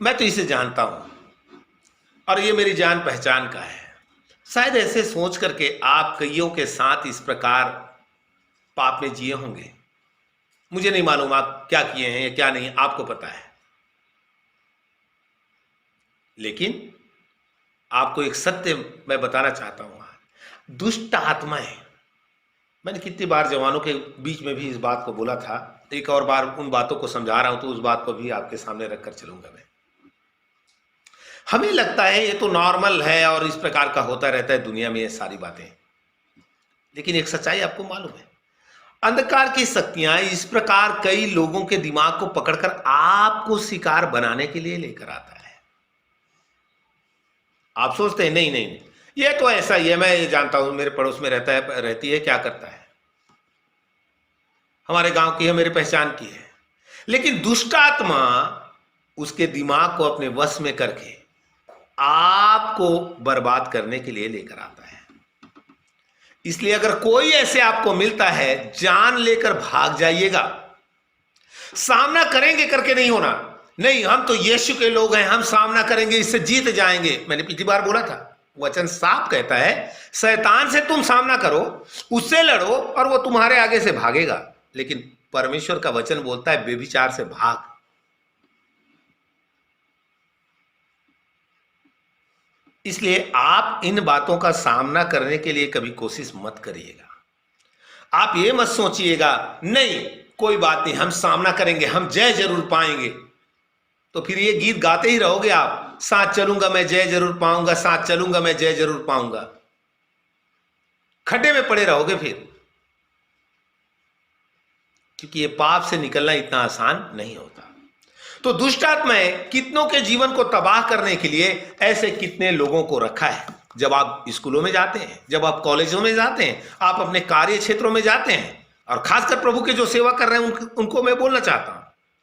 मैं तो इसे जानता हूं और ये मेरी जान पहचान का है, शायद ऐसे सोच करके आप कईयों के साथ इस प्रकार पाप में जिए होंगे। मुझे नहीं मालूम आप क्या किए हैं या क्या नहीं, आपको पता है। लेकिन आपको एक सत्य मैं बताना चाहता हूं, दुष्ट आत्माएं, मैंने कितनी बार जवानों के बीच में भी इस बात को बोला था, एक और बार उन बातों को समझा रहा हूं तो उस बात को भी आपके सामने रखकर चलूंगा मैं। हमें लगता है ये तो नॉर्मल है और इस प्रकार का होता रहता है दुनिया में ये सारी बातें, लेकिन एक सच्चाई आपको मालूम है, अंधकार की शक्तियां इस प्रकार कई लोगों के दिमाग को पकड़कर आपको शिकार बनाने के लिए लेकर आता है। आप सोचते हैं नहीं नहीं ये तो ऐसा ही है, मैं ये जानता हूं, मेरे पड़ोस में रहती है, क्या करता है, हमारे गांव की है, मेरे पहचान की है। लेकिन दुष्ट आत्मा उसके दिमाग को अपने वश में करके आपको बर्बाद करने के लिए लेकर आता है। इसलिए अगर कोई ऐसे आपको मिलता है, जान लेकर भाग जाइएगा। सामना करेंगे करके नहीं होना, नहीं हम तो यीशु के लोग हैं, हम सामना करेंगे, इससे जीत जाएंगे। मैंने पिछली बार बोला था, वचन साफ कहता है शैतान से तुम सामना करो, उससे लड़ो और वो तुम्हारे आगे से भागेगा। लेकिन परमेश्वर का वचन बोलता है व्यभिचार से भाग। इसलिए आप इन बातों का सामना करने के लिए कभी कोशिश मत करिएगा। आप ये मत सोचिएगा नहीं कोई बात नहीं, हम सामना करेंगे, हम जय जरूर पाएंगे। तो फिर ये गीत गाते ही रहोगे आप, साथ चलूंगा मैं जय जरूर पाऊंगा, साथ चलूंगा मैं जय जरूर पाऊंगा। खड्डे में पड़े रहोगे फिर, क्योंकि ये पाप से निकलना इतना आसान नहीं होता। तो दुष्ट आत्माएं कितनों के जीवन को तबाह करने के लिए ऐसे कितने लोगों को रखा है। जब आप स्कूलों में जाते हैं, जब आप कॉलेजों में जाते हैं, आप अपने कार्य क्षेत्रों में जाते हैं, और खासकर प्रभु के जो सेवा कर रहे हैं उनको मैं बोलना चाहता हूं,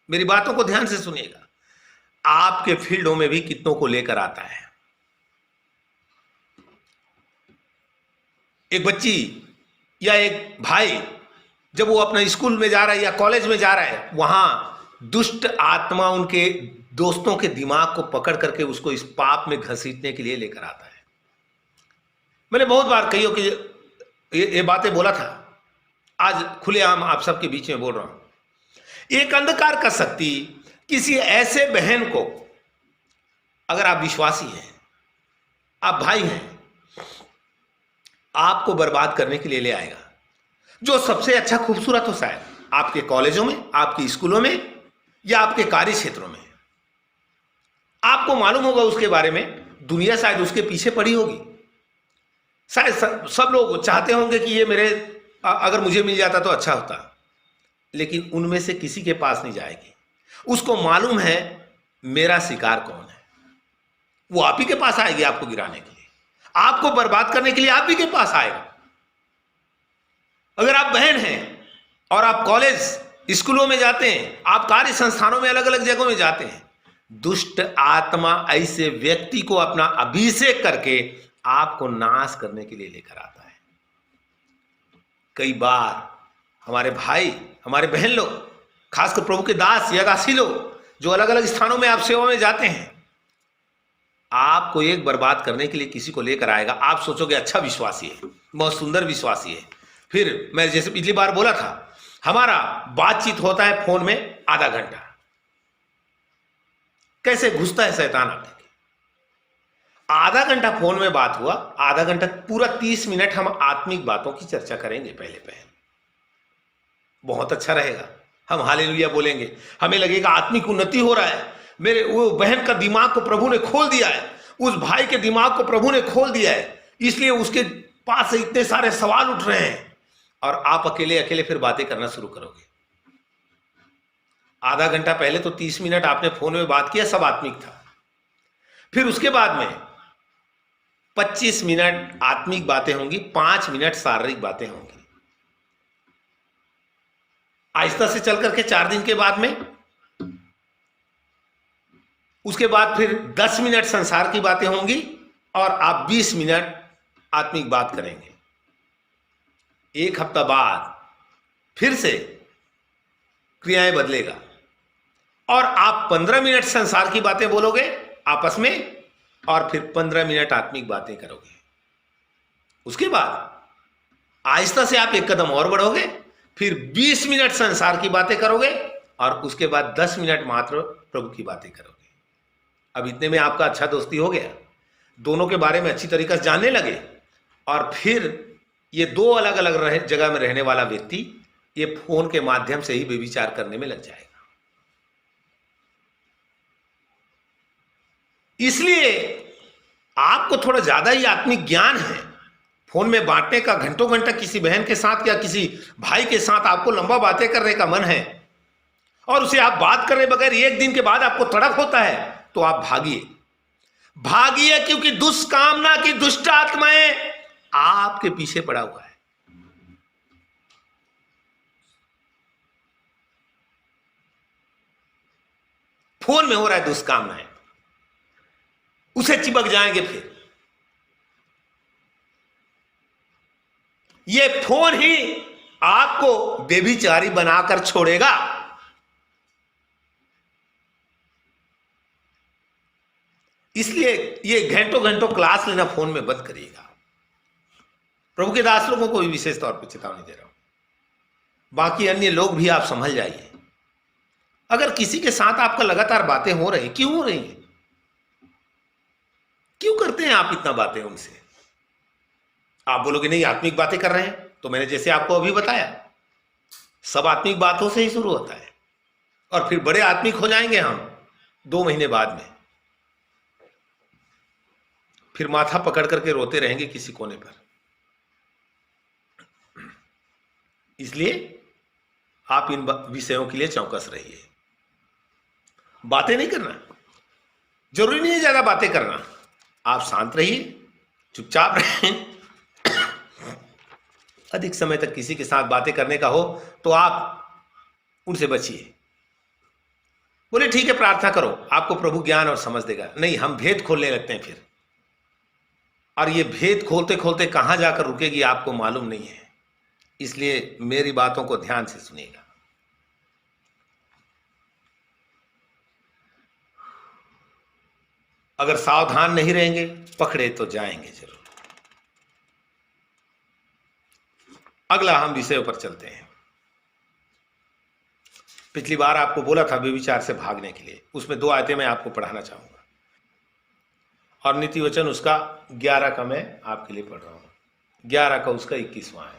मेरी बातों को ध्यान से सुनिएगा। आपके फील्डों में भी कितनों को लेकर आता है। एक बच्ची या एक भाई जब वो अपने स्कूल में जा रहा है या कॉलेज में जा रहा है, वहां दुष्ट आत्मा उनके दोस्तों के दिमाग को पकड़ करके उसको इस पाप में घसीटने के लिए लेकर आता है। मैंने बहुत बार कईयों की ये बातें बोला था, आज खुलेआम आप सबके बीच में बोल रहा हूं। एक अंधकार का शक्ति किसी ऐसे बहन को, अगर आप विश्वासी हैं, आप भाई हैं, आपको बर्बाद करने के लिए ले आएगा। जो सबसे अच्छा खूबसूरत हो, शायद आपके कॉलेजों में, आपके स्कूलों में या आपके कार्य क्षेत्रों में, आपको मालूम होगा उसके बारे में, दुनिया शायद उसके पीछे पड़ी होगी। शायद सब लोग चाहते होंगे कि ये मेरे, अगर मुझे मिल जाता तो अच्छा होता, लेकिन उनमें से किसी के पास नहीं जाएगी। उसको मालूम है मेरा शिकार कौन है, वो आप ही के पास आएगी आपको गिराने के लिए, आपको बर्बाद करने के लिए आप ही के पास आएगा। अगर आप बहन हैं और आप कॉलेज स्कूलों में जाते हैं, आप कार्य संस्थानों में अलग अलग जगहों में जाते हैं, दुष्ट आत्मा ऐसे व्यक्ति को अपना अभिषेक करके आपको नाश करने के लिए लेकर आता है। कई बार हमारे भाई, हमारे बहन लोग, खासकर प्रभु के दास या दासी लोग जो अलग अलग स्थानों में आप सेवा में जाते हैं, आपको एक बर्बाद करने के लिए किसी को लेकर आएगा। आप सोचोगे अच्छा विश्वासी है, बहुत सुंदर विश्वासी है। फिर मैं जैसे पिछली बार बोला था, हमारा बातचीत होता है फोन में आधा घंटा। कैसे घुसता है शैतान आपके, आधा घंटा फोन में बात हुआ, आधा घंटा पूरा 30 मिनट हम आत्मिक बातों की चर्चा करेंगे। पहले बहुत अच्छा रहेगा, हम हालेलुया बोलेंगे, हमें लगेगा आत्मिक उन्नति हो रहा है। मेरे वो बहन का दिमाग को प्रभु ने खोल दिया है, उस भाई के दिमाग को प्रभु ने खोल दिया है, इसलिए उसके पास से इतने सारे सवाल उठ रहे हैं, और आप अकेले अकेले फिर बातें करना शुरू करोगे। आधा घंटा पहले तो 30 मिनट आपने फोन में बात किया, सब आत्मिक था। फिर उसके बाद में 25 मिनट आत्मिक बातें होंगी, 5 मिनट शारीरिक बातें होंगी। आहिस्ता से चल करके 4 दिन के बाद में, उसके बाद फिर 10 मिनट संसार की बातें होंगी और आप 20 मिनट आत्मिक बात करेंगे। एक हफ्ता बाद फिर से क्रियाएं बदलेगा और आप 15 मिनट संसार की बातें बोलोगे आपस में और फिर 15 मिनट आत्मिक बातें करोगे। उसके बाद आहिस्ता से आप एक कदम और बढ़ोगे, फिर 20 मिनट संसार की बातें करोगे और उसके बाद 10 मिनट मात्र प्रभु की बातें करोगे। अब इतने में आपका अच्छा दोस्ती हो गया, दोनों के बारे में अच्छी तरीके से जानने लगे और फिर ये दो अलग अलग जगह में रहने वाला व्यक्ति ये फोन के माध्यम से ही व्यभिचार करने में लग जाएगा। इसलिए आपको थोड़ा ज्यादा ही आत्मिक ज्ञान है, फोन में बांटने का, घंटों घंटा किसी बहन के साथ या किसी भाई के साथ आपको लंबा बातें करने का मन है और उसे आप बात करने बगैर एक दिन के बाद आपको तड़प होता है, तो आप भागिए, भागिए, क्योंकि दुष्कामना की दुष्ट आत्माएं आपके पीछे पड़ा हुआ है। फोन में हो रहा है दुष्कामनाएं, उसे चिपक जाएंगे। फिर ये फोन ही आपको बेभिचारी बनाकर छोड़ेगा। इसलिए ये घंटों घंटों क्लास लेना फोन में बंद करिएगा। प्रभु के दास लोगों को भी विशेष तौर पर चेतावनी दे रहा हूं, बाकी अन्य लोग भी आप संभल जाइए। अगर किसी के साथ आपका लगातार बातें हो रही, क्यों हो रही हैं? क्यों करते हैं आप इतना बातें उनसे? आप बोलोगे नहीं आत्मिक बातें कर रहे हैं, तो मैंने जैसे आपको अभी बताया, सब आत्मिक बातों से ही शुरू होता है और फिर बड़े आत्मिक हो जाएंगे हम 2 महीने बाद में, फिर माथा पकड़ करके रोते रहेंगे किसी कोने पर। इसलिए आप इन विषयों के लिए चौकस रहिए। बातें नहीं करना, जरूरी नहीं है ज्यादा बातें करना, आप शांत रहिए, चुपचाप रहें। अधिक समय तक किसी के साथ बातें करने का हो तो आप उनसे बचिए। बोले ठीक है प्रार्थना करो, आपको प्रभु ज्ञान और समझ देगा। नहीं, हम भेद खोलने लगते हैं फिर, और ये भेद खोलते खोलते कहां जाकर रुकेगी आपको मालूम नहीं है। इसलिए मेरी बातों को ध्यान से सुनिएगा। अगर सावधान नहीं रहेंगे पकड़े तो जाएंगे जरूर। अगला हम विषय पर चलते हैं। पिछली बार आपको बोला था व्यभिचार से भागने के लिए, उसमें 2 आयतें मैं आपको पढ़ाना चाहूंगा और नीति वचन उसका 11 का मैं आपके लिए पढ़ रहा हूं। 11 का उसका 21वां आयत।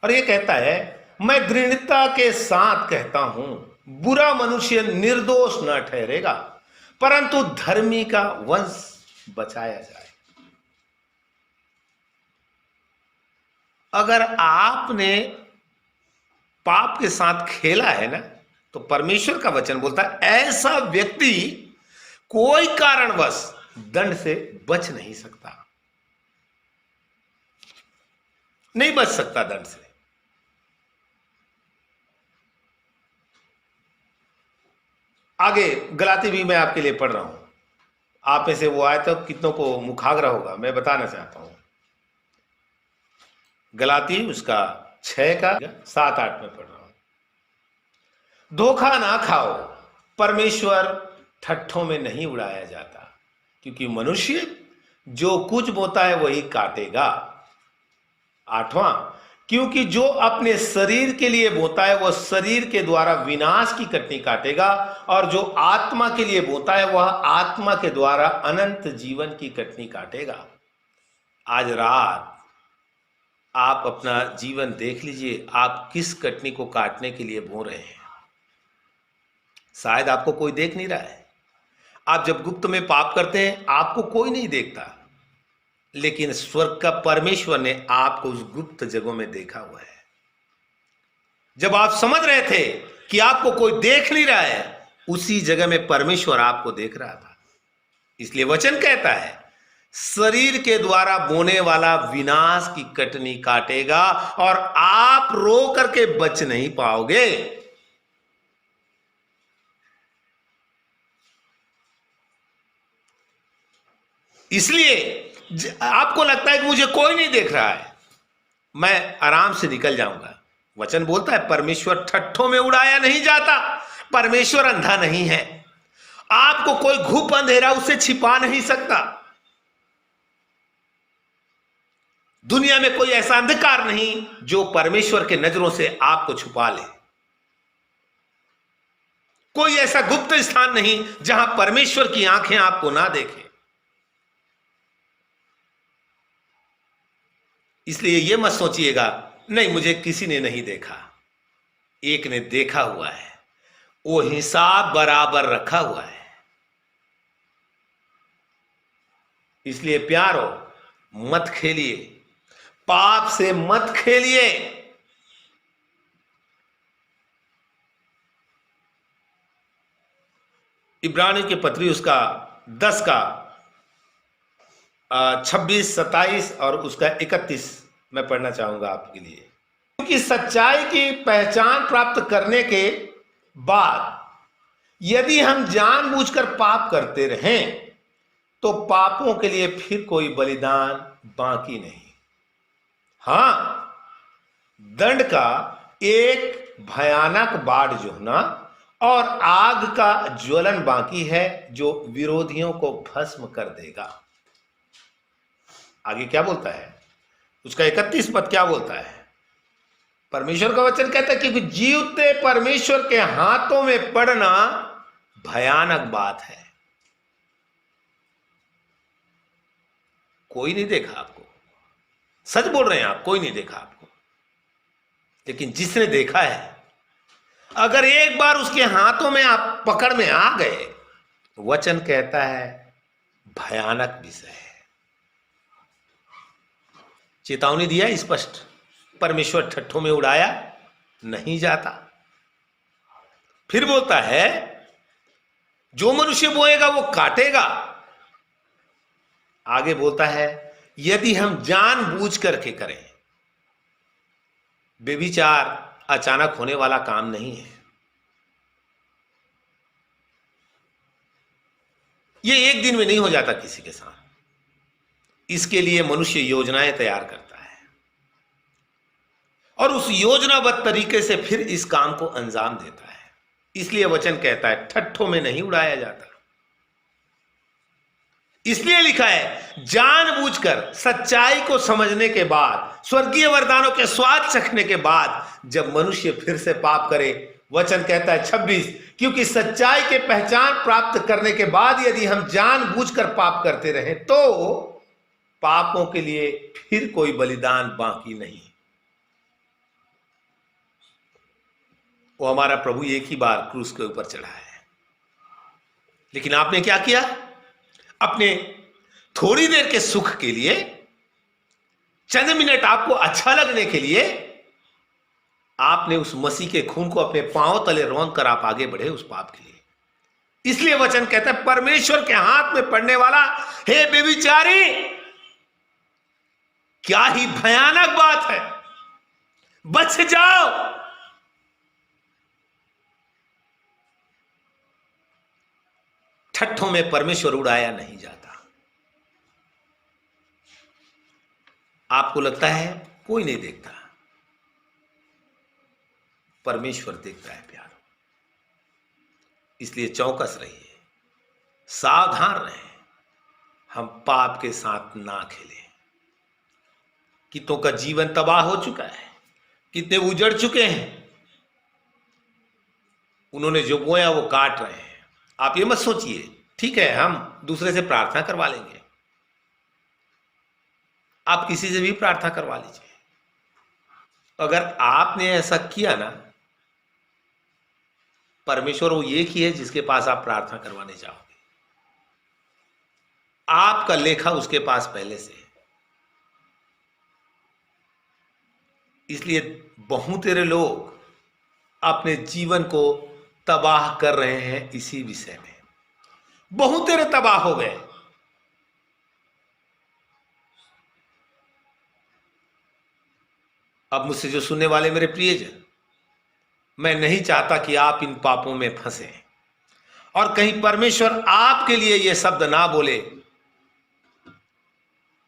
और ये कहता है, मैं दृढ़ता के साथ कहता हूं, बुरा मनुष्य निर्दोष न ठहरेगा, परंतु धर्मी का वंश बचाया जाए। अगर आपने पाप के साथ खेला है ना, तो परमेश्वर का वचन बोलता है ऐसा व्यक्ति कोई कारणवश दंड से बच नहीं सकता, नहीं बच सकता दंड से। आगे गलाती भी मैं आपके लिए पढ़ रहा हूं। आप में से वो आए तो कितनों को मुखाग्र होगा, मैं बताना चाहता हूं। गलाती उसका 6 का 7-8 में पढ़ रहा हूं। धोखा ना खाओ, परमेश्वर ठट्ठों में नहीं उड़ाया जाता, क्योंकि मनुष्य जो कुछ बोता है वही काटेगा। 8वां, क्योंकि जो अपने शरीर के लिए बोता है वह शरीर के द्वारा विनाश की कटनी काटेगा, और जो आत्मा के लिए बोता है वह आत्मा के द्वारा अनंत जीवन की कटनी काटेगा। आज रात आप अपना जीवन देख लीजिए, आप किस कटनी को काटने के लिए बो रहे हैं। शायद आपको कोई देख नहीं रहा है। आप जब गुप्त में पाप करते हैं आपको कोई नहीं देखता, लेकिन स्वर्ग का परमेश्वर ने आपको उस गुप्त जगहों में देखा हुआ है। जब आप समझ रहे थे कि आपको कोई देख नहीं रहा है, उसी जगह में परमेश्वर आपको देख रहा था। इसलिए वचन कहता है, शरीर के द्वारा बोने वाला विनाश की कटनी काटेगा और आप रो करके बच नहीं पाओगे। इसलिए आपको लगता है कि मुझे कोई नहीं देख रहा है, मैं आराम से निकल जाऊंगा। वचन बोलता है परमेश्वर ठट्ठों में उड़ाया नहीं जाता। परमेश्वर अंधा नहीं है। आपको कोई घुप अंधेरा उसे छिपा नहीं सकता। दुनिया में कोई ऐसा अंधकार नहीं जो परमेश्वर के नजरों से आपको छुपा ले। कोई ऐसा गुप्त स्थान नहीं जहां परमेश्वर की आंखें आपको ना देखें। इसलिए यह मत सोचिएगा नहीं मुझे किसी ने नहीं देखा। एक ने देखा हुआ है, वो हिसाब बराबर रखा हुआ है। इसलिए प्यारो, मत खेलिए, पाप से मत खेलिए। इब्रानी की पत्री उसका 10 का 26, 27 और उसका 31 मैं पढ़ना चाहूंगा आपके लिए। क्योंकि सच्चाई की पहचान प्राप्त करने के बाद यदि हम जानबूझकर पाप करते रहें तो पापों के लिए फिर कोई बलिदान बाकी नहीं। हां, दंड का एक भयानक बाढ़ जोहना और आग का ज्वलन बाकी है जो विरोधियों को भस्म कर देगा। आगे क्या बोलता है, उसका 31 पद क्या बोलता है? परमेश्वर का वचन कहता है कि जीवते परमेश्वर के हाथों में पड़ना भयानक बात है। कोई नहीं देखा आपको, सच बोल रहे हैं आप, कोई नहीं देखा आपको। लेकिन जिसने देखा है, अगर एक बार उसके हाथों में आप पकड़ में आ गए, वचन कहता है भयानक विषय है। चेतावनी दिया स्पष्ट, परमेश्वर ठट्ठों में उड़ाया नहीं जाता। फिर बोलता है जो मनुष्य बोएगा वो काटेगा। आगे बोलता है यदि हम जानबूझ करके करें। व्यभिचार अचानक होने वाला काम नहीं है। ये एक दिन में नहीं हो जाता किसी के साथ। इसके लिए मनुष्य योजनाएं तैयार करता है और उस योजनाबद्ध तरीके से फिर इस काम को अंजाम देता है। इसलिए वचन कहता है ठट्ठों में नहीं उड़ाया जाता। इसलिए लिखा है जानबूझकर सच्चाई को समझने के बाद, स्वर्गीय वरदानों के स्वाद चखने के बाद जब मनुष्य फिर से पाप करे, वचन कहता है 26, क्योंकि सच्चाई के पहचान प्राप्त करने के बाद यदि हम जानबूझकर पाप करते रहें तो पापों के लिए फिर कोई बलिदान बाकी नहीं। वो हमारा प्रभु एक ही बार क्रूस के ऊपर चढ़ा है, लेकिन आपने क्या किया? अपने थोड़ी देर के सुख के लिए, चंद मिनट आपको अच्छा लगने के लिए, आपने उस मसीह के खून को अपने पांव तले रौंद कर आप आगे बढ़े उस पाप के लिए। इसलिए वचन कहता है परमेश्वर के हाथ में पड़ने वाला, हे व्यभिचारी, क्या ही भयानक बात है, बच जाओ। ठट्ठों में परमेश्वर उड़ाया नहीं जाता। आपको लगता है कोई नहीं देखता, परमेश्वर देखता है प्यारो। इसलिए चौकस रहिए, सावधान रहें, हम पाप के साथ ना खेलें। कितनों का जीवन तबाह हो चुका है, कितने उजड़ चुके हैं। उन्होंने जो बोया वो काट रहे हैं। आप ये मत सोचिए ठीक है हम दूसरे से प्रार्थना करवा लेंगे। आप किसी से भी प्रार्थना करवा लीजिए। अगर आपने ऐसा किया ना, परमेश्वर वो एक ही है जिसके पास आप प्रार्थना करवाने जाओगे। आपका लेखा उसके पास पहले से है। इसलिए बहुतेरे लोग अपने जीवन को तबाह कर रहे हैं इसी विषय में। बहुत तेरे तबाह हो गए। अब मुझसे जो सुनने वाले मेरे प्रियजन, मैं नहीं चाहता कि आप इन पापों में फंसे और कहीं परमेश्वर आपके लिए यह शब्द ना बोले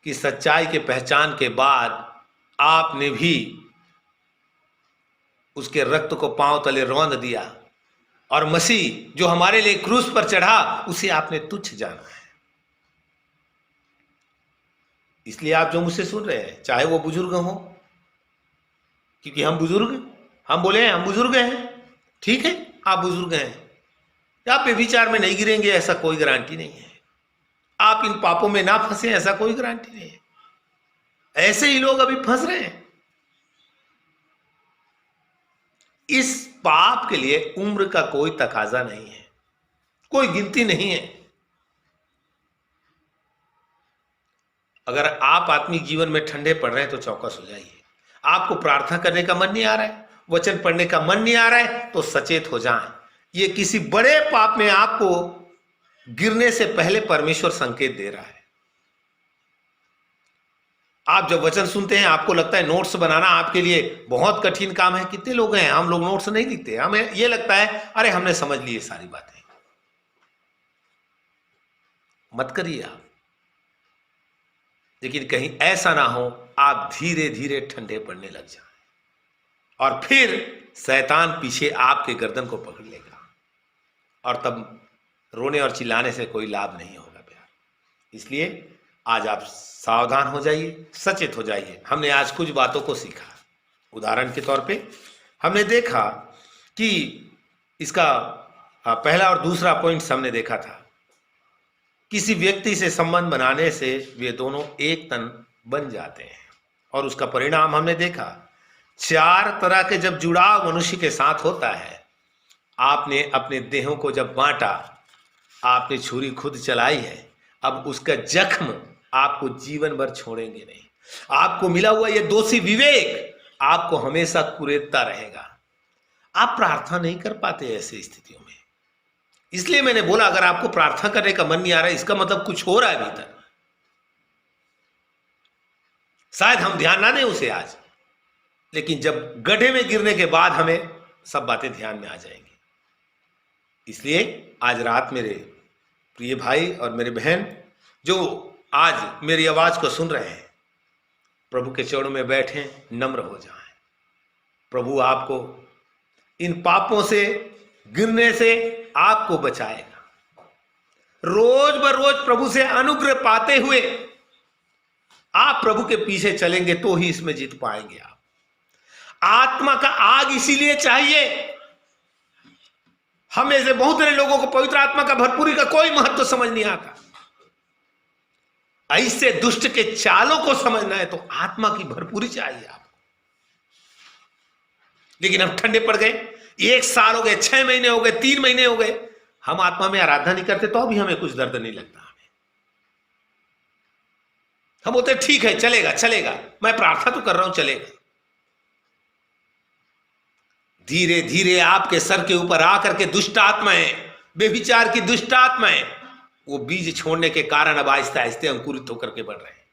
कि सच्चाई के पहचान के बाद आपने भी उसके रक्त को पांव तले रौंद दिया और मसीह जो हमारे लिए क्रूस पर चढ़ा उसे आपने तुच्छ जाना है। इसलिए आप जो मुझसे सुन रहे हैं, चाहे वो बुजुर्ग हो, क्योंकि हम बोले हैं हम बुजुर्ग हैं, ठीक है, आप बुजुर्ग हैं, आप व्यभिचार में नहीं गिरेंगे ऐसा कोई गारंटी नहीं है। आप इन पापों में ना फंसे ऐसा कोई गारंटी नहीं है। ऐसे ही लोग अभी फंस रहे हैं। इस पाप के लिए उम्र का कोई तकाजा नहीं है, कोई गिनती नहीं है। अगर आप आत्मिक जीवन में ठंडे पड़ रहे हैं तो चौकस हो जाइए। आपको प्रार्थना करने का मन नहीं आ रहा है, वचन पढ़ने का मन नहीं आ रहा है, तो सचेत हो जाएं। ये किसी बड़े पाप में आपको गिरने से पहले परमेश्वर संकेत दे रहा है। आप जब वचन सुनते हैं आपको लगता है नोट्स बनाना आपके लिए बहुत कठिन काम है। कितने लोग हैं, हम लोग नोट्स नहीं लिखते, हमें यह लगता है अरे हमने समझ ली सारी बातें। मत करिए आप, लेकिन कहीं ऐसा ना हो आप धीरे धीरे ठंडे पड़ने लग जाएं और फिर शैतान पीछे आपके गर्दन को पकड़ लेगा और तब रोने और चिल्लाने से कोई लाभ नहीं होगा प्यार। इसलिए आज आप सावधान हो जाइए, सचेत हो जाइए। हमने आज कुछ बातों को सीखा। उदाहरण के तौर पे हमने देखा कि इसका पहला और दूसरा पॉइंट हमने देखा था, किसी व्यक्ति से संबंध बनाने से वे दोनों एक तन बन जाते हैं और उसका परिणाम हमने देखा। 4 तरह के जब जुड़ाव मनुष्य के साथ होता है, आपने अपने देहों को जब बांटा, आपने छुरी खुद चलाई है, अब उसका जख्म आपको जीवन भर छोड़ेंगे नहीं। आपको मिला हुआ यह दोषी विवेक आपको हमेशा कुरेदता रहेगा। आप प्रार्थना नहीं कर पाते ऐसी स्थितियों में। इसलिए मैंने बोला अगर आपको प्रार्थना करने का मन नहीं आ रहा है, इसका मतलब कुछ हो रहा है भीतर। शायद हम ध्यान ना दें उसे आज, लेकिन जब गड्ढे में गिरने के बाद हमें सब बातें ध्यान में आ जाएंगी। इसलिए आज रात मेरे प्रिय भाई और मेरे बहन जो आज मेरी आवाज को सुन रहे हैं, प्रभु के चरणों में बैठे नम्र हो जाएं। प्रभु आपको इन पापों से गिरने से आपको बचाएगा। रोज बरोज प्रभु से अनुग्रह पाते हुए आप प्रभु के पीछे चलेंगे तो ही इसमें जीत पाएंगे। आप आत्मा का आग इसीलिए चाहिए। हमें से बहुत सारे लोगों को पवित्र आत्मा का भरपूरी का कोई महत्व समझ नहीं आता। ऐसे दुष्ट के चालों को समझना है तो आत्मा की भरपूरी चाहिए आपको। लेकिन हम ठंडे पड़ गए, 1 साल हो गए, 6 महीने हो गए, 3 महीने हो गए, हम आत्मा में आराधना नहीं करते तो अभी हमें कुछ दर्द नहीं लगता। हम बोलते ठीक है, चलेगा चलेगा, मैं प्रार्थना तो कर रहा हूं, चलेगा। धीरे धीरे आपके सर के ऊपर आकर के दुष्ट आत्माएं, बेविचार की दुष्ट आत्माएं, वो बीज छोड़ने के कारण अब आहिस्ते आहिस्ते अंकुरित होकर के बढ़ रहे हैं।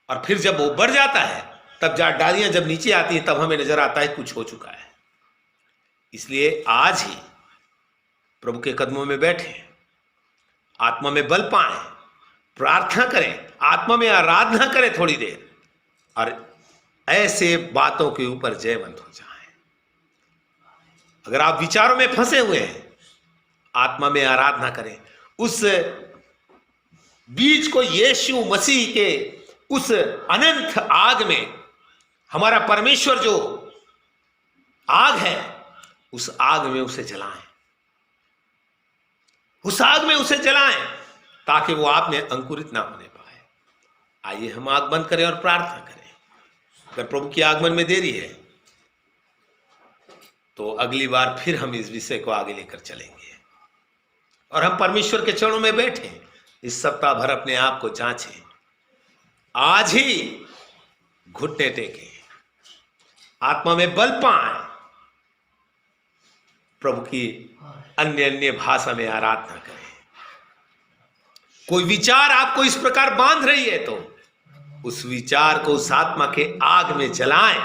और फिर जब वो बढ़ जाता है तब डालियां जब नीचे आती हैं तब हमें नजर आता है कुछ हो चुका है। इसलिए आज ही प्रभु के कदमों में बैठे, आत्मा में बल पाएं, प्रार्थना करें, आत्मा में आराधना करें थोड़ी देर, और ऐसे बातों के ऊपर जयवंत हो जाएं। अगर आप विचारों में फंसे हुए हैं, आत्मा में आराधना करें। उस बीज को यीशु मसीह के उस अनंत आग में, हमारा परमेश्वर जो आग है, उस आग में उसे जलाएं, उस आग में उसे जलाएं ताकि वो आप में अंकुरित ना होने पाए। आइए हम आग बंद करें और प्रार्थना करें। अगर प्रभु की आगमन में देरी है तो अगली बार फिर हम इस विषय को आगे लेकर चलेंगे और हम परमेश्वर के चरणों में बैठे इस सप्ताह भर अपने आप को जांचें। आज ही घुटने टेकें, आत्मा में बल पाए, प्रभु की अन्य अन्य भाषा में आराधना करें। कोई विचार आपको इस प्रकार बांध रही है तो उस विचार को उस आत्मा के आग में जलाएं,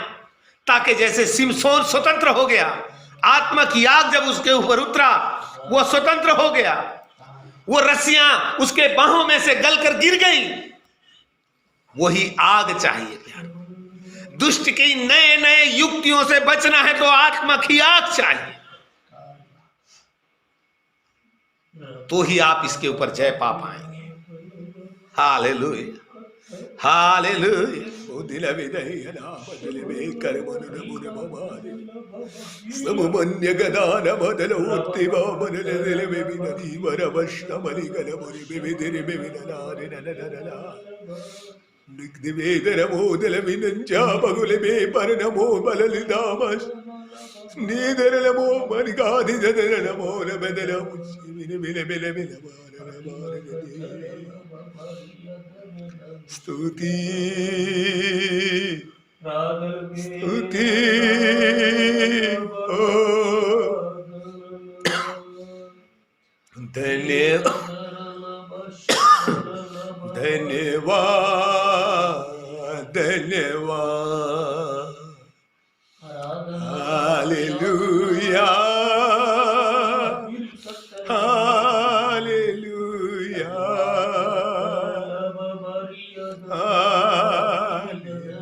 ताकि जैसे सिमसोन स्वतंत्र हो गया, आत्मा की आग जब उसके ऊपर उतरा वो स्वतंत्र हो गया, वो रस्सियां उसके बाहों में से गलकर गिर गई। वही आग चाहिए प्यार। दुष्ट की नए नए युक्तियों से बचना है तो आत्मा की आग चाहिए, तो ही आप इसके ऊपर जय पा पाएंगे। Hallelujah, hallelujah. ओ दिल विदय नाम दिल में कर मन नमुन भवारे सममन्य गदान बदल उत्ति बाबन दिल में विदनी वर वष्ण मलि गल मुनि विविधि विविधनारे ननननना निग्दिवेदर मोदल विनंजा बगुल में पर नमो बललिदामस नीदर नमो मनिगादि ददर नमो बदल मुझ मिले मिले मिले मिले स्तुति स्तुति ओ धन्यवाद धन्यवाद धन्यवाद। Hallelujah hallelujah hallelujah.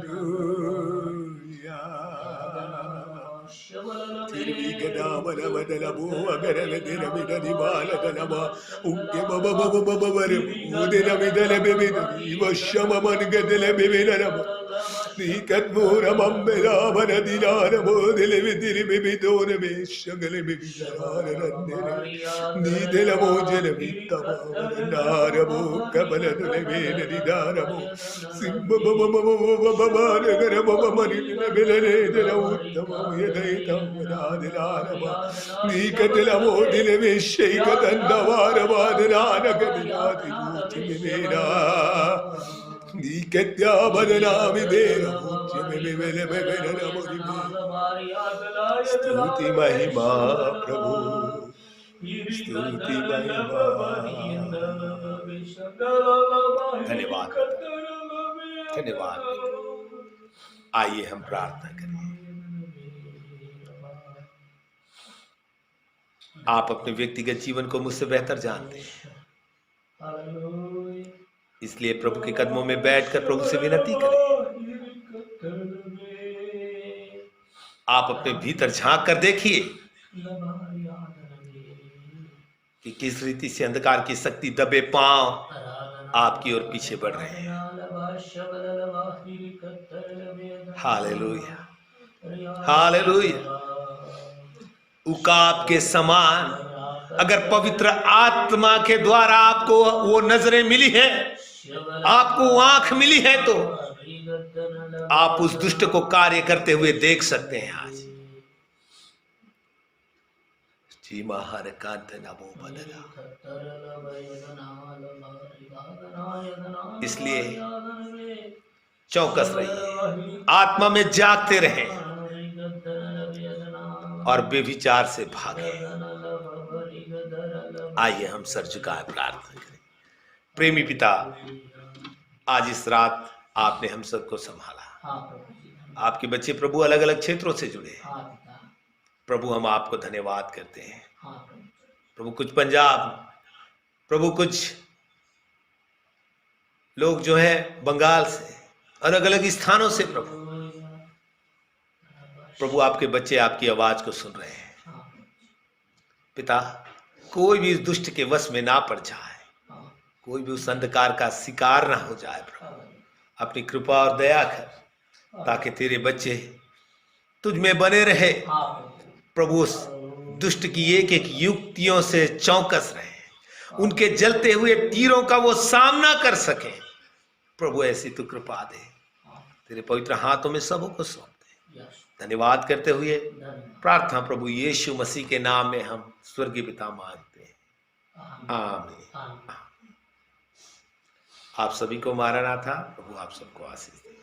तिरवी गदा बल बदल बो अगर दिन विदनि बाल दलबा उके बब बब बब बर उदिन विदल बिबिद वशम मन गदल बिबिनरब नीकत मोर मम्मेरा बन दिलार मोदिल विदिल बिबिदोन में शगल बिबिदार रंदे नीदल मोजल बितबा नारबो कबल दुल वेन दिदारबो सिंब बब बब बब बर गर बब मरि बिलले दल उत्तम यदैता दिलारबा नीकतल मोदिल में शेक दंडवार वादनान गदनाति रूचि मेरा नीकत्या बदनामि देर पूज्य में बेले बेले नमोरि स्तुति महिमा प्रभु स्तुति महिमा। धन्यवाद धन्यवाद। आइए हम प्रार्थना करें। आप अपने व्यक्तिगत जीवन को मुझसे बेहतर जानते हैं, इसलिए प्रभु के कदमों में बैठकर प्रभु से विनती करें। आप अपने भीतर झांक कर देखिए कि किस रीति से अंधकार की शक्ति दबे पांव आपकी ओर पीछे बढ़ रहे हैं। Hallelujah hallelujah. उकाब के समान अगर पवित्र आत्मा के द्वारा आपको वो नजरें मिली है, आपको आंख मिली है, तो आप उस दुष्ट को कार्य करते हुए देख सकते हैं। आज जी महार कांत नमो बदला। इसलिए चौकस रहिए, आत्मा में जागते रहें और बेविचार से भागे। आइए हम सर झुकाए प्रार्थना करें। प्रेमी पिता, आज इस रात आपने हम सबको संभाला। आपके बच्चे प्रभु अलग अलग क्षेत्रों से जुड़े हैं। प्रभु हम आपको धन्यवाद करते हैं। प्रभु कुछ पंजाब, प्रभु कुछ लोग जो हैं बंगाल से, अलग अलग स्थानों से प्रभु आपके बच्चे आपकी आवाज को सुन रहे हैं। पिता, कोई भी इस दुष्ट के वश में ना पड़ जाए, कोई भी उस अंधकार का शिकार ना हो जाए। प्रभु अपनी कृपा और दया कर, ताकि तेरे बच्चे तुझ में बने रहे। प्रभु उस दुष्ट की एक एक युक्तियों से चौकस रहे, उनके जलते हुए तीरों का वो सामना कर सके। प्रभु ऐसी तू कृपा दे। तेरे पवित्र हाथों में सबों को सौंप दे। धन्यवाद करते हुए प्रार्थना प्रभु यीशु मसीह के नाम में हम स्वर्गीय पिता मांगते हैं। आमीन। आप सभी को मारना था। प्रभु आप सबको आशीष दे।